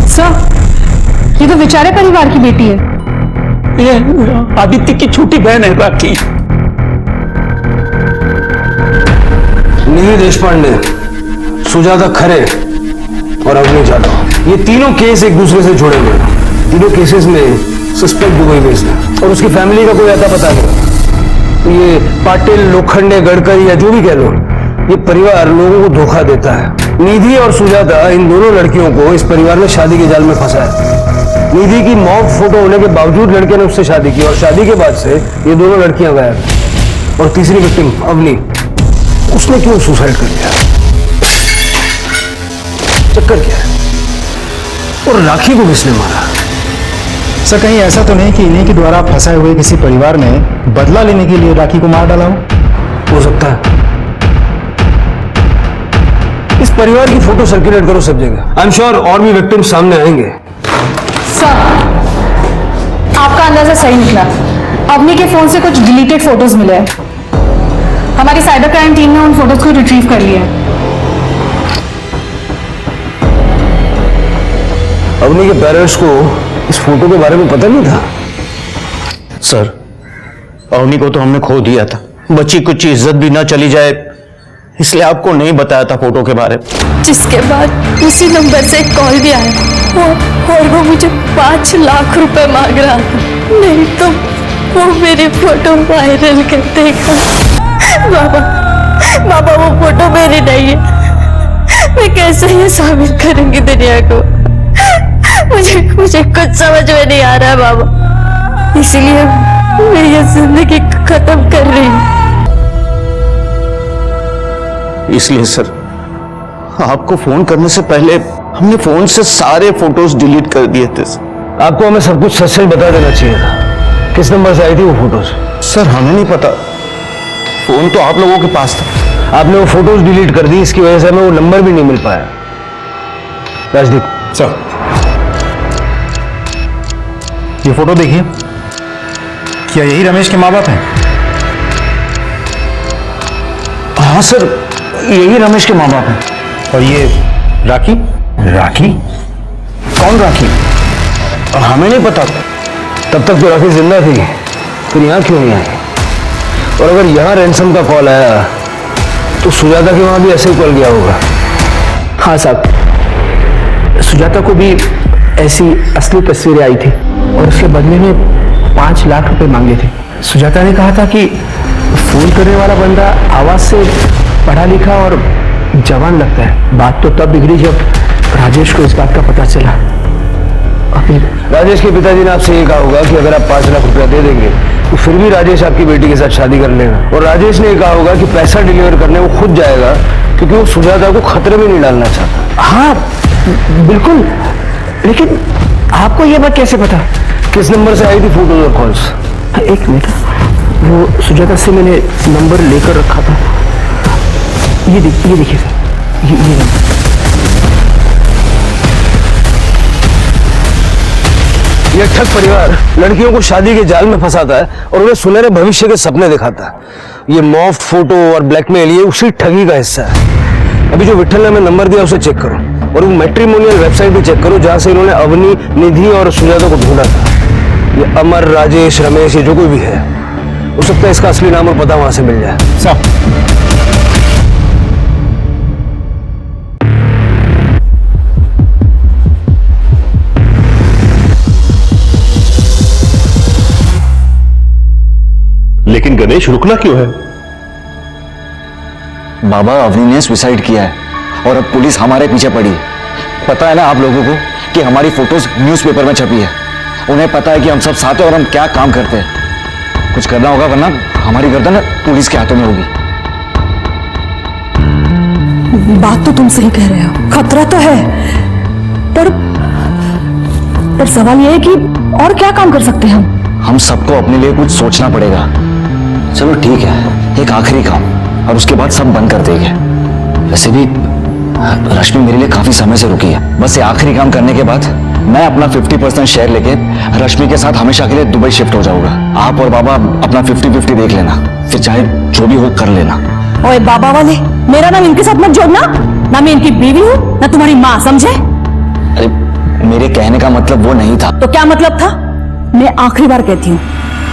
सर, ये तो बेचारे परिवार की बेटी है। ये आदित्य की छोटी बहन है राखी। निधि देशपांडे, सुजाता खरे और अवनी जाधव, ये तीनों केस एक दूसरे से जुड़े हुए हैं। तीनों केसेस में सस्पेक्ट दुबई बेस्ड है और उसकी फैमिली का कोई अता पता नहीं। ये पाटिल, लोखंडे, गडकरी या जो भी कह लो, ये परिवार लोगों को धोखा देता है। निधि और सुजाता, इन दोनों लड़कियों को इस परिवार ने शादी के जाल में फंसाया। निधि की मॉब फोटो होने के बावजूद लड़के ने उससे शादी की और शादी के बाद से ये दोनों लड़कियां गायब। और तीसरी विक्टिम अवनी, उसने क्यों सुसाइड कर लिया? चक्कर क्या है? और राखी को किसने मारा? सर, कहीं ऐसा तो नहीं कि इन्हीं के द्वारा फंसाए हुए किसी परिवार ने बदला लेने के लिए राखी को मार डाला हो सकता है। इस परिवार की फोटो सर्कुलेट करो सब जगह। आई एम श्योर और भी विक्टिम सामने आएंगे। सर, आपका अंदाजा सही निकला। अवनी के फोन से कुछ डिलीटेड फोटोज मिले हैं। हमारी साइबर क्राइम टीम ने उन फोटोज को रिट्रीव कर लिया है। अवनी के पेरेंट्स को इस फोटो के बारे में पता नहीं था? सर, अवनी को तो हमने खो दिया था। बच्ची कुछ इज्जत भी ना चली जाए, इसलिए आपको नहीं बताया था फोटो के बारे में। जिसके बाद उसी नंबर से एक कॉल भी आया और वो मुझे 5 लाख रुपए मांग रहा था। नहीं तो वो मेरी फोटो वायरल कर देगा। बाबा वो फोटो मेरी नहीं है। मैं कैसे ये साबित करूंगी दुनिया को? मुझे कुछ समझ में नहीं आ रहा है बाबा, इसलिए मैं ये जिंदगी खत्म कर रही हूँ। इसलिए सर, आपको फोन करने से पहले हमने फोन से सारे फोटोज डिलीट कर दिए थे। आपको हमें सब कुछ सच सच बता देना चाहिए था। किस नंबर से आई थी वो फोटोज? सर, हमें नहीं पता, फोन तो आप लोगों के पास था। आपने वो फोटोज डिलीट कर दी, इसकी वजह से हमें वो नंबर भी नहीं मिल पाया। राजदीप सर, ये फोटो देखिए, क्या यही रमेश के माँ बाप हैं? हाँ सर, यही रमेश के माँ बाप हैं। और ये राखी? राखी? कौन राखी? हमें नहीं पता। तब तक तो राखी जिंदा थी, फिर यहाँ क्यों नहीं आई? और अगर यहाँ रैंसम का कॉल आया तो सुजाता के वहां भी ऐसे ही कॉल गया होगा। हाँ साहब, सुजाता को भी ऐसी असली तस्वीरें आई थी और उसके बदले में 5 लाख रुपए मांगे थे। सुजाता ने कहा था कि फोन करने वाला बंदा आवाज से पढ़ा लिखा और जवान लगता है। बात तो तब बिगड़ी जब राजेश को इस बात का पता चला। राजेश के पिताजी ने आपसे ये कहा होगा कि अगर आप 5 लाख रुपया दे देंगे तो फिर भी राजेश आपकी बेटी के साथ शादी कर लेगा। और राजेश ने कहा होगा कि पैसा डिलीवर करने वो खुद जाएगा, क्योंकि वो सुजाता को खतरे में नहीं डालना चाहता। हाँ बिल्कुल, लेकिन आपको ये बात कैसे पता? किस नंबर से आई थी फोटोज और कॉल्स? एक मिनट, वो सुजाता से मैंने नंबर लेकर रखा था। ये देखिए सर, ये नंबर। ये ठग परिवार लड़कियों को शादी के जाल में फंसाता है और उन्हें सुनहरे भविष्य के सपने दिखाता है। ये मॉफ्ट फोटो और ब्लैकमेल ये उसी ठगी का हिस्सा है। अभी जो विठल ने हमें नंबर दिया उसे चेक करो और वो मैट्रिमोनियल वेबसाइट भी चेक करो जहां से इन्होंने अवनी, निधि और सुजाता को ढूंढा था। ये अमर, राजेश, रमेश, ये जो कोई भी है, हो सकता है इसका असली नाम और पता वहां से मिल जाए। लेकिन गणेश रुकना क्यों है? बाबा, अवनी ने सुसाइड किया है और अब पुलिस हमारे पीछे पड़ी है। पता है ना आप लोगों को कि हमारी फोटोज न्यूज़पेपर में छपी है। उन्हें पता है कि हम सब साथ हैं और हम क्या काम करते हैं। कुछ करना होगा वरना हमारी गर्दन पुलिस के हाथों में होगी। बात तो तुम सही कह रहे हो, खतरा तो है, पर सवाल यह है कि और क्या काम कर सकते हैं हम? हम सबको अपने लिए कुछ सोचना पड़ेगा। चलो ठीक है, एक आखिरी काम और उसके बाद सब बंद कर देंगे। वैसे भी रश्मि मेरे लिए काफी समय से रुकी है। बस ये आखिरी काम करने के बाद मैं अपना 50% शेयर लेके रश्मि के साथ हमेशा के लिए दुबई शिफ्ट हो जाऊंगा। आप और बाबा अपना 50-50 देख लेना, फिर चाहे जो भी हो कर लेना। ओए बाबा वाले, मेरा नाम इनके साथ मत जोड़ना। ना मैं इनकी बीवी हूँ ना तुम्हारी माँ, समझे? अरे मेरे कहने का मतलब वो नहीं था। तो क्या मतलब था? मैं आखिरी बार कहती हूँ,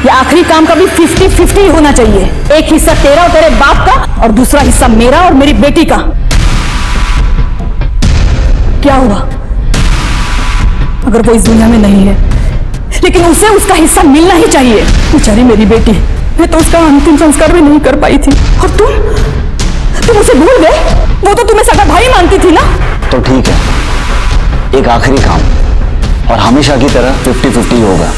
ये आखिरी काम का भी 50-50 होना चाहिए। एक हिस्सा तेरा और तेरे बाप का और दूसरा हिस्सा मेरा और मेरी बेटी का। क्या हुआ अगर वो इस दुनिया में नहीं है, लेकिन उसे उसका हिस्सा मिलना ही चाहिए। बेचारी मेरी बेटी, मैं तो उसका अंतिम संस्कार भी नहीं कर पाई थी। और तुम उसे भूल गए? वो तो तुम्हें सगा भाई मानती थी ना। तो ठीक है, एक आखिरी काम और हमेशा की तरह 50-50 होगा।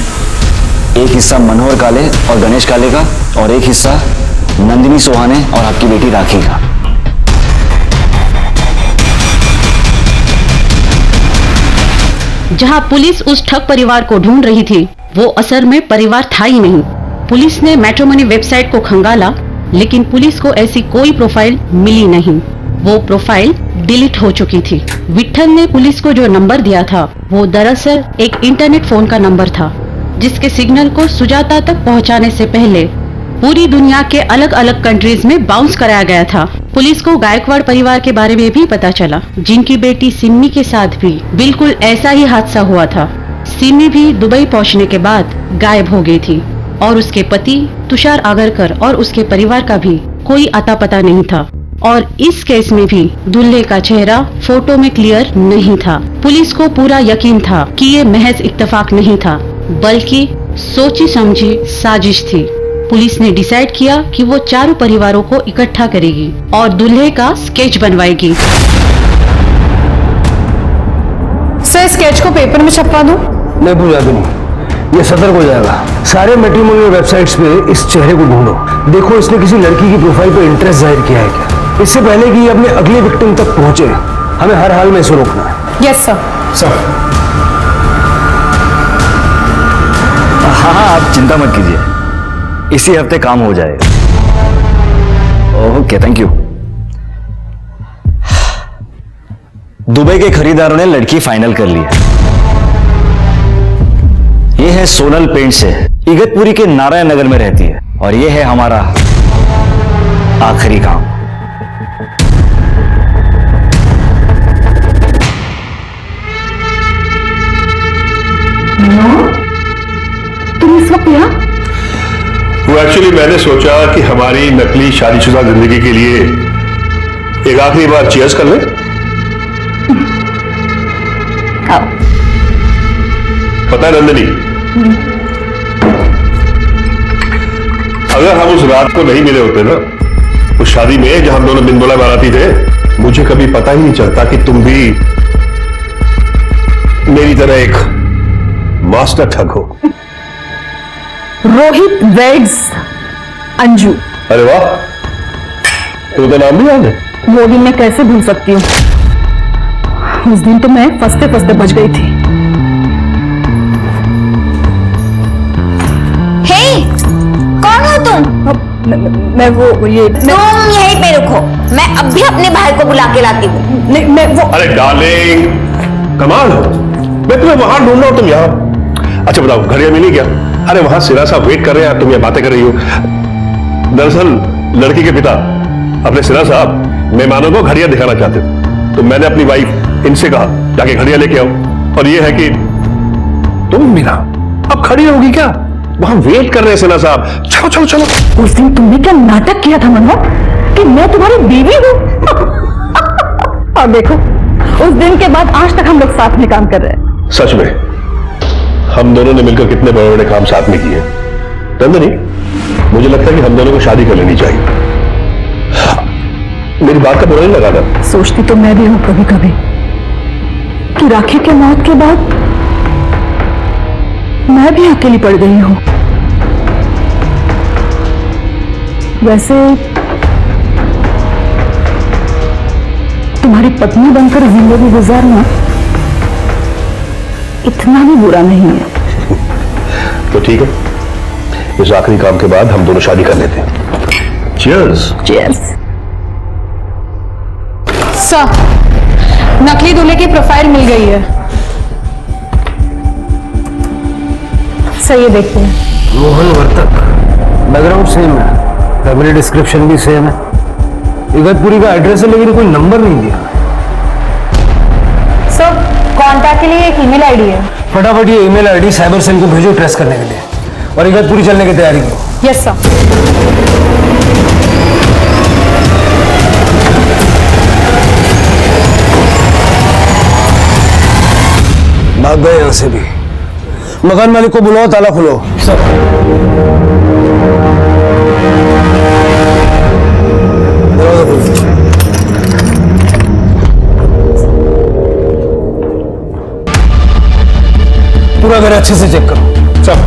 एक हिस्सा मनोहर काले और गणेश काले का और एक हिस्सा नंदिनी सोहाने और आपकी बेटी राखी का। जहां पुलिस उस ठग परिवार को ढूंढ रही थी, वो असल में परिवार था ही नहीं। पुलिस ने मैट्रिमोनी वेबसाइट को खंगाला, लेकिन पुलिस को ऐसी कोई प्रोफाइल मिली नहीं। वो प्रोफाइल डिलीट हो चुकी थी। विट्ठल ने पुलिस को जो नंबर दिया था, वो दरअसल एक इंटरनेट फोन का नंबर था, जिसके सिग्नल को सुजाता तक पहुंचाने से पहले पूरी दुनिया के अलग अलग कंट्रीज में बाउंस कराया गया था। पुलिस को गायकवाड़ परिवार के बारे में भी पता चला, जिनकी बेटी सिमी के साथ भी बिल्कुल ऐसा ही हादसा हुआ था। सिमी भी दुबई पहुंचने के बाद गायब हो गई थी और उसके पति तुषार आगरकर और उसके परिवार का भी कोई अता पता नहीं था। और इस केस में भी दूल्हे का चेहरा फोटो में क्लियर नहीं था। पुलिस को पूरा यकीन था कि ये महज इत्तेफाक नहीं था, बल्कि सोची समझी साजिश थी। पुलिस ने डिसाइड किया कि वो चारों परिवारों को इकट्ठा करेगी और दूल्हे का स्केच बनवाएगी। सर, स्केच को पेपर में छपवा दूं? नहीं भूल जाती नहीं, ये सतर्क हो जाएगा। सारे मैट्रिमोनियल वेबसाइट्स पे इस चेहरे को ढूंढो, देखो इसने किसी लड़की की प्रोफाइल पे इंटरेस्ट जाहिर किया है क्या। इससे पहले कि ये अपने अगले विक्टिम तक पहुंचे, हमें हर हाल में इसे रोकना है। Yes sir. सर हाँ, आप चिंता मत कीजिए, इसी हफ्ते काम हो जाएगा। Okay, thank you. दुबई के खरीदारों ने लड़की फाइनल कर ली है। ये है सोनल पेंट से, इगतपुरी के नारायण नगर में रहती है और ये है हमारा आखिरी काम। तुम इस वक्त यहाँ? वो एक्चुअली मैंने सोचा कि हमारी नकली शादीशुदा जिंदगी के लिए एक आखिरी बार चीयर्स कर ले। पता है नंदिनी, अगर हम उस रात को नहीं मिले होते ना, उस शादी में जहां हम दोनों बिन बोला बाराती थे, मुझे कभी पता ही नहीं चलता कि तुम भी मेरी तरह एक मास्टर ठग हो। रोहित वेड्स अंजू। अरे वाह, तुम्हें तो नाम भी याद है। वो दिन मैं कैसे भूल सकती हूँ। उस दिन तो मैं फंसते फंसते बच गई थी। हे, कौन हो तुम? मैं वो ये तुम यहीं पे रुको, मैं अभी अपने भाई को बुला के लाती हूँ। नहीं, मैं वो। अरे डार्लिंग, कमाल हो, मैं तुम्हें वहां ढूंढ रहा हूं, तुम यहाँ। अच्छा बताओ, घड़िया मिली क्या? अरे वहां सिरा साहब वेट कर रहे हैं, तुम ये बातें कर रही हो। दरअसल लड़की के पिता अपने सिरा साहब मेहमानों को घड़िया दिखाना चाहते थे, तो मैंने अपनी वाइफ इनसे कहा जाके घड़िया लेके आओ। और ये है कि तुम मीना अब खड़ी होगी क्या? वहां वेट कर रहे हैं सिरा साहब। चलो चलो चलो। उस दिन तुमने क्या नाटक किया था मनोहर कि मैं तुम्हारी बीवी हूँ। और देखो, उस दिन के बाद आज तक हम लोग साथ में काम कर रहे हैं। सच में हम दोनों ने मिलकर कितने बड़े बड़े काम साथ में किए। नंदिनी, मुझे लगता है कि हम दोनों को शादी कर लेनी चाहिए। मेरी बात का बुरा नहीं लगा था। सोचती तो मैं भी हूं कभी कभी कि राखी के मौत के बाद मैं भी अकेली पड़ गई हूं। वैसे तुम्हारी पत्नी बनकर जिंदगी गुजारना इतना भी बुरा नहीं है। तो ठीक है, इस आखिरी काम के बाद हम दोनों शादी कर लेते हैं। चीयर्स। चीयर्स। सर, नकली दूल्हे की प्रोफाइल मिल गई है। सर ये देखिए। रोहन वर्तक, बैकग्राउंड सेम है, फैमिली डिस्क्रिप्शन भी सेम है, इगतपुरी का एड्रेस है लेकिन कोई नंबर नहीं दिया। सर कांटेक्ट के लिए एक ईमेल आईडी है। फटाफट ये ईमेल आईडी साइबर सेल को भेजो ट्रेस करने के लिए, और इगतपुरी चलने की तैयारी करो। Yes sir. भाग गए यहां से भी। मकान मालिक को बुलाओ, ताला खुलो। सर। दरवाजा खोलो। पूरा घर अच्छे से चेक करो। सब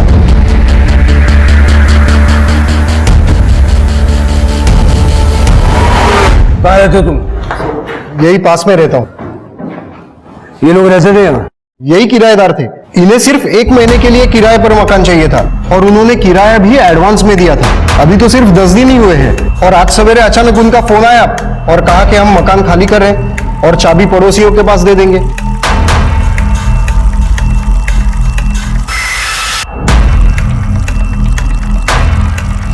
कहाँ रहते हो तुम? यही पास में रहता हूं। ये लोग रहते थे यहाँ? यही किराएदार थे। इन्हें सिर्फ 1 महीने के लिए किराए पर मकान चाहिए था और उन्होंने किराया भी एडवांस में दिया था। अभी तो सिर्फ 10 दिन ही हुए हैं और आज सवेरे अचानक उनका फोन आया और कहा कि हम मकान खाली कर रहे हैं और चाबी पड़ोसियों के पास दे देंगे।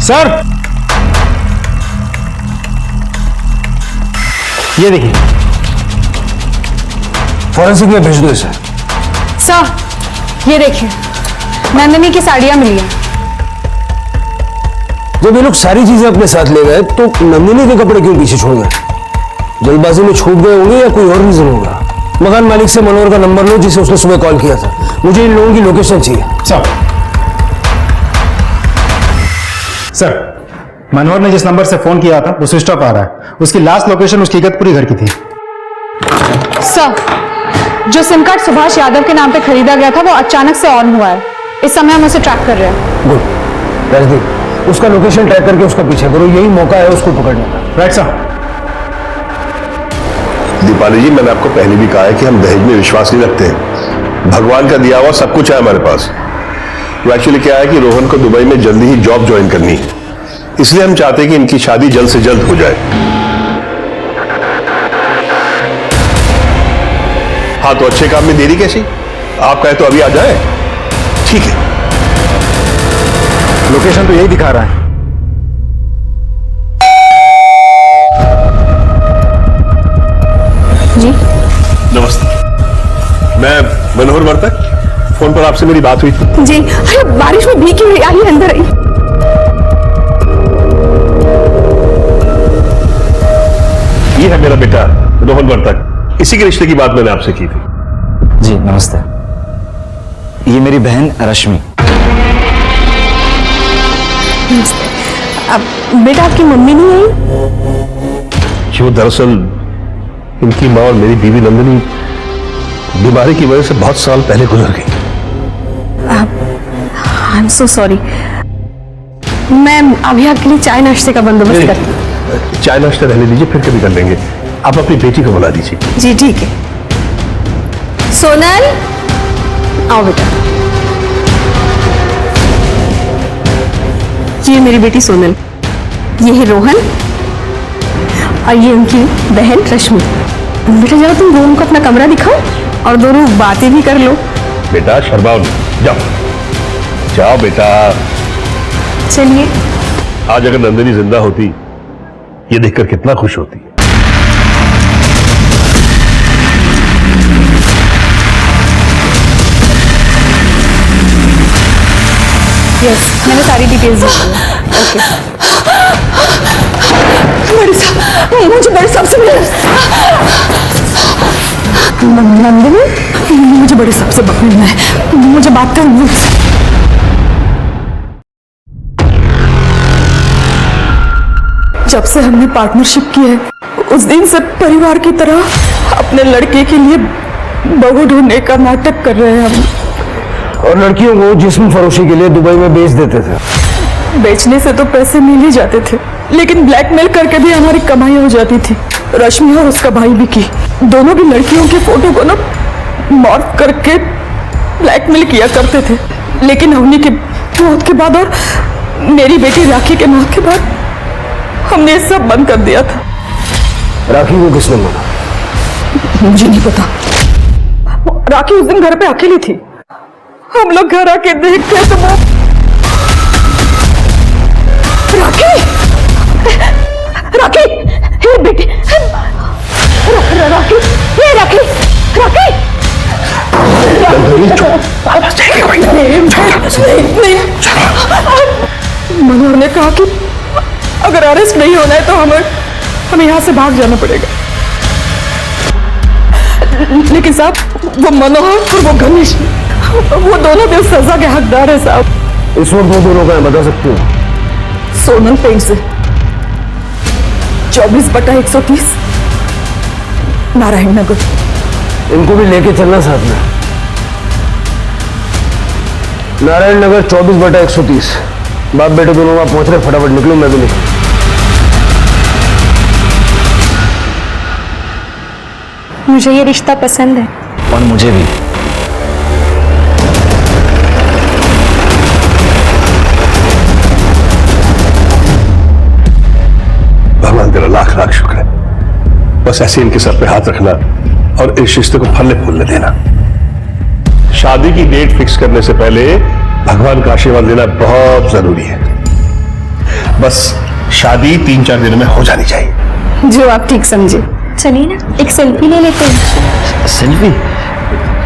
सर ये देखिए, फॉरेंसिक में भेज दो इसे। सर ये देखिए, नंदिनी की साड़ियां मिली हैं। जब ये लोग सारी चीजें अपने साथ ले गए तो नंदिनी के कपड़े क्यों पीछे छोड़ गए? जल्दबाजी में छूट गए होंगे या कोई और रीजन होगा। मकान मालिक से मनोहर का नंबर लो जिसे उसने सुबह कॉल किया था। मुझे इन लोगों की लोकेशन चाहिए। सर मनोहर ने जिस नंबर से फोन किया था वो स्विच ऑफ आ रहा है। उसकी लास्ट लोकेशन उसकी इगतपुरी घर की थी। सर जो सिम कार्ड सुभाष यादव के नाम पे खरीदा गया था वो अचानक से ऑन हुआ है। इस समय हम उसे ट्रैक कर रहे हैं। गुड राजदीप, उसका लोकेशन ट्रैक करके उसका पीछे करो, यही मौका है उसको पकड़ने का। Right sir. दीपाली जी, मैंने आपको पहले भी कहा है कि हम दहेज में विश्वास नहीं रखते हैं। भगवान का दिया हुआ सब कुछ है हमारे पास। तो एक्चुअली क्या है कि रोहन को दुबई में जल्दी ही जॉब ज्वाइन करनी है, इसलिए हम चाहते हैं कि इनकी शादी जल्द से जल्द हो जाए। हाँ तो अच्छे काम में देरी कैसी? आप कहे तो अभी आ जाए। ठीक है, लोकेशन तो यही दिखा रहा है। जी नमस्ते, मैं मनोहर वर्तक। फोन पर आपसे मेरी बात हुई थी। जी, अरे बारिश में भीगी हुई, आइए अंदर आइए। ये है मेरा बेटा रोहन वर्तक, इसी के रिश्ते की बात मैंने आपसे की थी। जी नमस्ते, ये मेरी बहन रश्मि। अब बेटा आपकी मम्मी नहीं आई? जो दरअसल इनकी माँ और मेरी बीवी नंदिनी बीमारी की वजह से बहुत साल पहले गुजर गई। I am so sorry. मैं अभी आपके लिए चाय नाश्ते का बंदोबस्त करती हूँ। चाय नाश्ता रहने दीजिए, फिर कभी कर लेंगे। आप अपनी बेटी को बुला दीजिए। जी ठीक है। सोनल आओ बेटा। ये मेरी बेटी सोनल, ये है रोहन और ये उनकी बहन रश्मि। बेटा जरा तुम रूम को अपना कमरा दिखाओ और दोनों बातें भी कर लो। बेटा शर्माओ नहीं, जाओ जाओ बेटा। चलिए। आज अगर नंदिनी जिंदा होती ये देखकर कितना खुश होती। यस, मैंने सारी डिटेल्स दी है। ओके। बड़े साहब, मुझे बड़े साहब से मिलना। नंदिनी, मुझे बड़े साहब से मिलना है, मुझे बात करनी है। जब से हमने पार्टनरशिप की है उस दिन से परिवार की तरह अपने लड़के के लिए बहू ढूंढने का नाटक कर रहे हैं हम। और लड़कियों को जिस्म फरोशी के लिए दुबई में बेच देते थे। बेचने से तो पैसे मिल ही जाते थे, लेकिन ब्लैकमेल करके भी हमारी कमाई हो जाती थी। रश्मि और उसका भाई भी की, दोनों भी लड़कियों के फोटो को ना मॉर्फ करके ब्लैकमेल किया करते थे। लेकिन अवनी की मौत के बाद और मेरी बेटी राखी के मौत के बाद हमने सब बंद कर दिया था। राखी को किसने मारा? मुझे नहीं पता। राखी उस दिन घर पे अकेली थी। हम लोग घर आके देखते तो वो राखी राखी हे बेटी राखी ये राखी राखी मनोहर ने कहा कि अगर अरेस्ट नहीं होना है तो हमें यहाँ से भाग जाना पड़ेगा। लेकिन साहब वो मनोहर और वो गणेश वो दोनों भी सजा के हकदार है साहब। इस वक्त वो दोनों का बता सकती हूँ? सोनल पेंट से 24/130 नारायण नगर। इनको भी लेके चलना साथ में। नारायण नगर 24/130। बाप बेटे दोनों वहां पहुंच रहे, फटाफट निकलो, मैं भी निकलूं। मुझे ये रिश्ता पसंद है। और मुझे भी। भगवान तेरा लाख लाख शुक्र है। बस ऐसे इनके सर पे हाथ रखना और इस रिश्ते को फलने फूलने देना। शादी की डेट फिक्स करने से पहले भगवान का आशीर्वाद लेना बहुत जरूरी है। बस शादी 3-4 दिन में हो जानी चाहिए। जो आप ठीक समझे। चलिए ना एक सेल्फी ले लेते हैं। सेल्फी?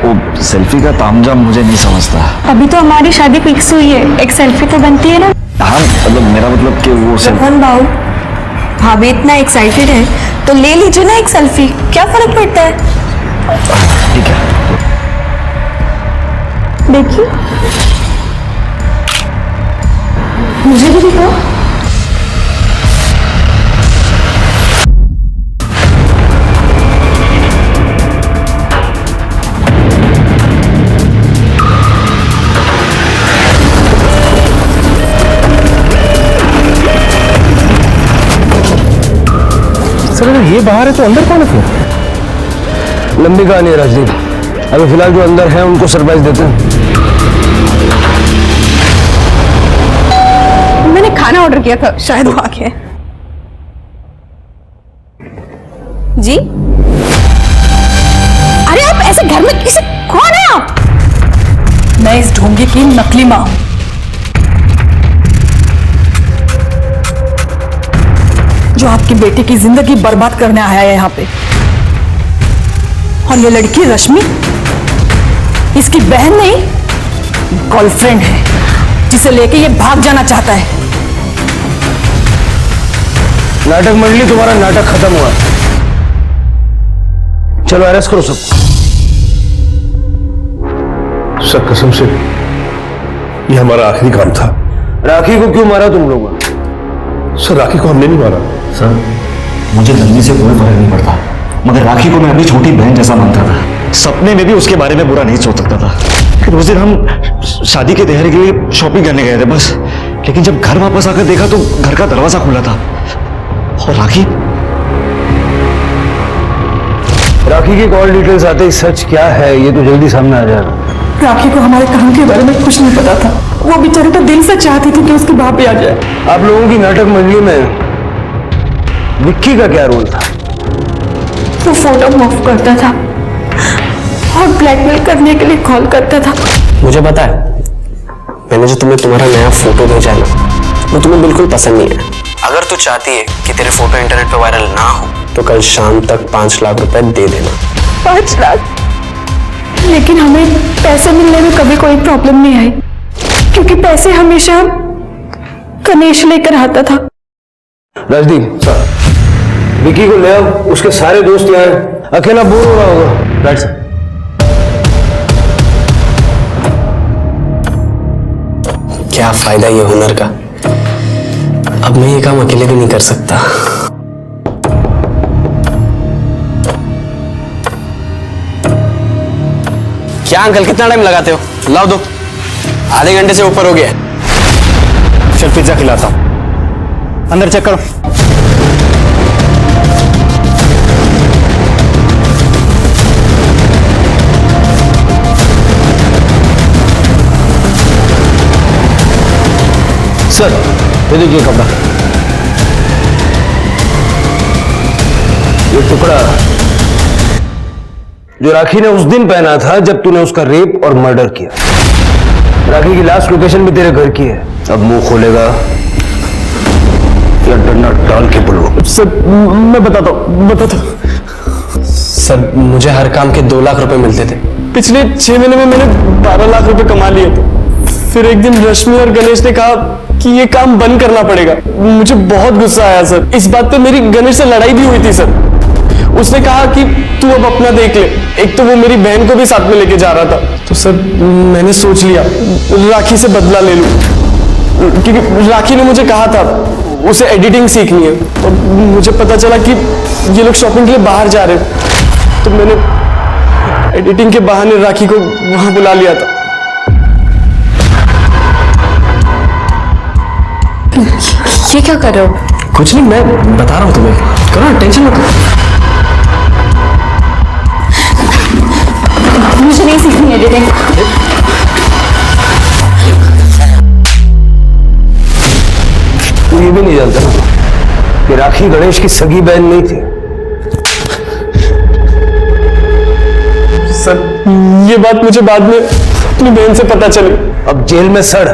वो सेल्फी का तामझाम मुझे नहीं समझता। अभी तो हमारी शादी फिक्स हुई है, एक सेल्फी तो बनती है ना। हाँ मतलब मेरा मतलब कि वो रोहन बाबू भाभी इतना एक्साइटेड है तो ले लीजिए ना एक सेल्फी, क्या फर्क पड़ता है। ठीक है देखिए मुझे भी दिखाओ। सर अगर ये बाहर है तो अंदर कौन है फिर? लंबी कहानी है राजदीप। अभी फिलहाल जो अंदर है उनको सरप्राइज देते हैं। मैंने खाना ऑर्डर किया था, शायद वो आ गया। जी अरे आप ऐसे घर में किसी कौन है आप? मैं इस ढोंगी की नकली मां हूं। जो आपकी बेटी की जिंदगी बर्बाद करने आया है यहाँ पे। और ये लड़की रश्मि इसकी बहन नहीं गर्लफ्रेंड है, जिसे लेके ये भाग जाना चाहता है। नाटक मंडली तुम्हारा नाटक खत्म हुआ। चलो अरेस्ट करो सब। सर कसम से ये हमारा आखिरी काम था। राखी को क्यों मारा तुम लोगों ने? सर राखी को हमने नहीं मारा। सर मुझे धरने से कोई फर्क नहीं पड़ता, मगर राखी को मैं अपनी छोटी बहन जैसा मानता था। सपने में भी उसके बारे में बुरा नहीं सोच सकता था। फिर उस दिन हम शादी की तैयारी के लिए शॉपिंग करने गए थे बस। लेकिन जब घर वापस आकर देखा तो घर का दरवाजा खुला था और राखी की कॉल डिटेल्स आते ही सच क्या है ये तो जल्दी सामने आ जाएगा। राखी को हमारे काम के बारे में कुछ नहीं पता था। वो बेचारी तो दिल से चाहती थी कि उसके बाप भी आ जाए। आप लोगों की नाटक मंडली में विक्की का क्या रोल था? वो फोटो मूव करता था और ब्लैकमेल करने के लिए कॉल करता था। मुझे पता है, मैंने जो तुम्हें तुम्हारा नया फोटो भेजा है ना, वो तुम्हें बिल्कुल पसंद नहीं है। अगर तू चाहती है कि तेरे फोटो इंटरनेट पे वायरल ना हो तो कल शाम तक 5 लाख रुपए दे देना। 5 लाख? लेकिन हमें पैसे मिलने में कभी कोई प्रॉब्लम नहीं आई, क्योंकि पैसे हमेशा गणेश लेकर आता था। राजदीप सर, विकी को ले आओ, उसके सारे दोस्त यहाँ हैं, अकेला बोर हो रहा होगा। Right sir. क्या फायदा ये हुनर का, अब मैं ये काम अकेले भी नहीं कर सकता। क्या अंकल कितना टाइम लगाते हो? लाओ दो, आधे घंटे से ऊपर हो गया। चल पिज्जा खिलाता हूं, अंदर चेक करो। सर ये देखिए कपड़ा, ये टुकड़ा जो राखी ने उस दिन पहना था जब तूने उसका रेप और मर्डर किया। राखी की लास्ट लोकेशन भी तेरे घर की है। अब मुंह खोलेगा या डंडा डाल के बोलो। सर मैं बताता हूँ सर, मुझे हर काम के 2 लाख रुपए मिलते थे। पिछले 6 महीने में मैंने 12 लाख रुपए कमा लिए थे। फिर एक दिन रश्मि और गणेश ने कहा कि ये काम बंद करना पड़ेगा। मुझे बहुत गुस्सा आया सर। इस बात पे मेरी गणेश से लड़ाई भी हुई थी सर। उसने कहा कि तू अब अपना देख ले। एक तो वो मेरी बहन को भी साथ में लेके जा रहा था। तो सर मैंने सोच लिया राखी से बदला ले लूं, क्योंकि राखी ने मुझे कहा था उसे एडिटिंग सीखनी है। और मुझे पता चला कि ये लोग शॉपिंग के लिए बाहर जा रहे हैं, तो मैंने एडिटिंग के बहाने राखी को वहां बुला लिया था। ये क्या कर रहे हो? कुछ नहीं, मैं बता रहा हूँ तुम्हें। करो ना, टेंशन मत लो। मुझे नहीं सीखनी एडिटिंग। तू ये भी नहीं जानता ना कि राखी गणेश की सगी बहन नहीं थी। सर ये बात मुझे बाद में अपनी बहन से पता चली। अब जेल में सड़।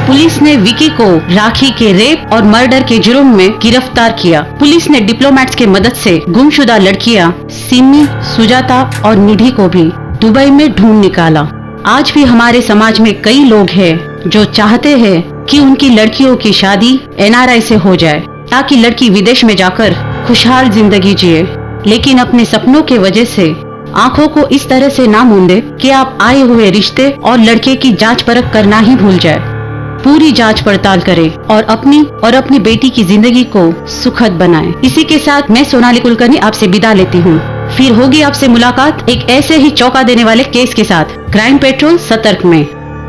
पुलिस ने विकी को राखी के रेप और मर्डर के जुर्म में गिरफ्तार किया। पुलिस ने डिप्लोमेट्स के मदद से गुमशुदा लड़कियां सिमी, सुजाता और निधि को भी दुबई में ढूंढ निकाला। आज भी हमारे समाज में कई लोग हैं जो चाहते हैं कि उनकी लड़कियों की शादी NRI से हो जाए, ताकि लड़की विदेश में जाकर खुशहाल जिंदगी जिए, लेकिन अपने सपनों के वजह से आंखों को इस तरह से ना मूंदे कि आप आए हुए रिश्ते और लड़के की जांच परख करना ही भूल जाए। पूरी जांच पड़ताल करें और अपनी बेटी की जिंदगी को सुखद बनाएं। इसी के साथ मैं सोनाली कुलकर्णी आपसे विदा लेती हूँ। फिर होगी आपसे मुलाकात एक ऐसे ही चौंका देने वाले केस के साथ क्राइम पेट्रोल सतर्क में।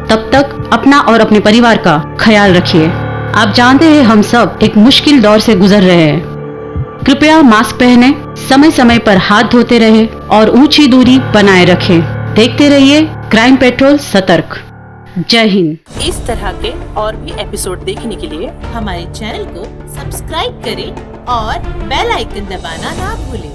तब तक अपना और अपने परिवार का ख्याल रखिए। आप जानते हैं हम सब एक मुश्किल दौर से गुजर रहे हैं। कृपया मास्क पहने, समय समय पर हाथ धोते रहे और ऊंची दूरी बनाए रखें। देखते रहिए क्राइम पेट्रोल सतर्क। जय हिंद। इस तरह के और भी एपिसोड देखने के लिए हमारे चैनल को सब्सक्राइब करें और बेल आइकन दबाना ना भूलें।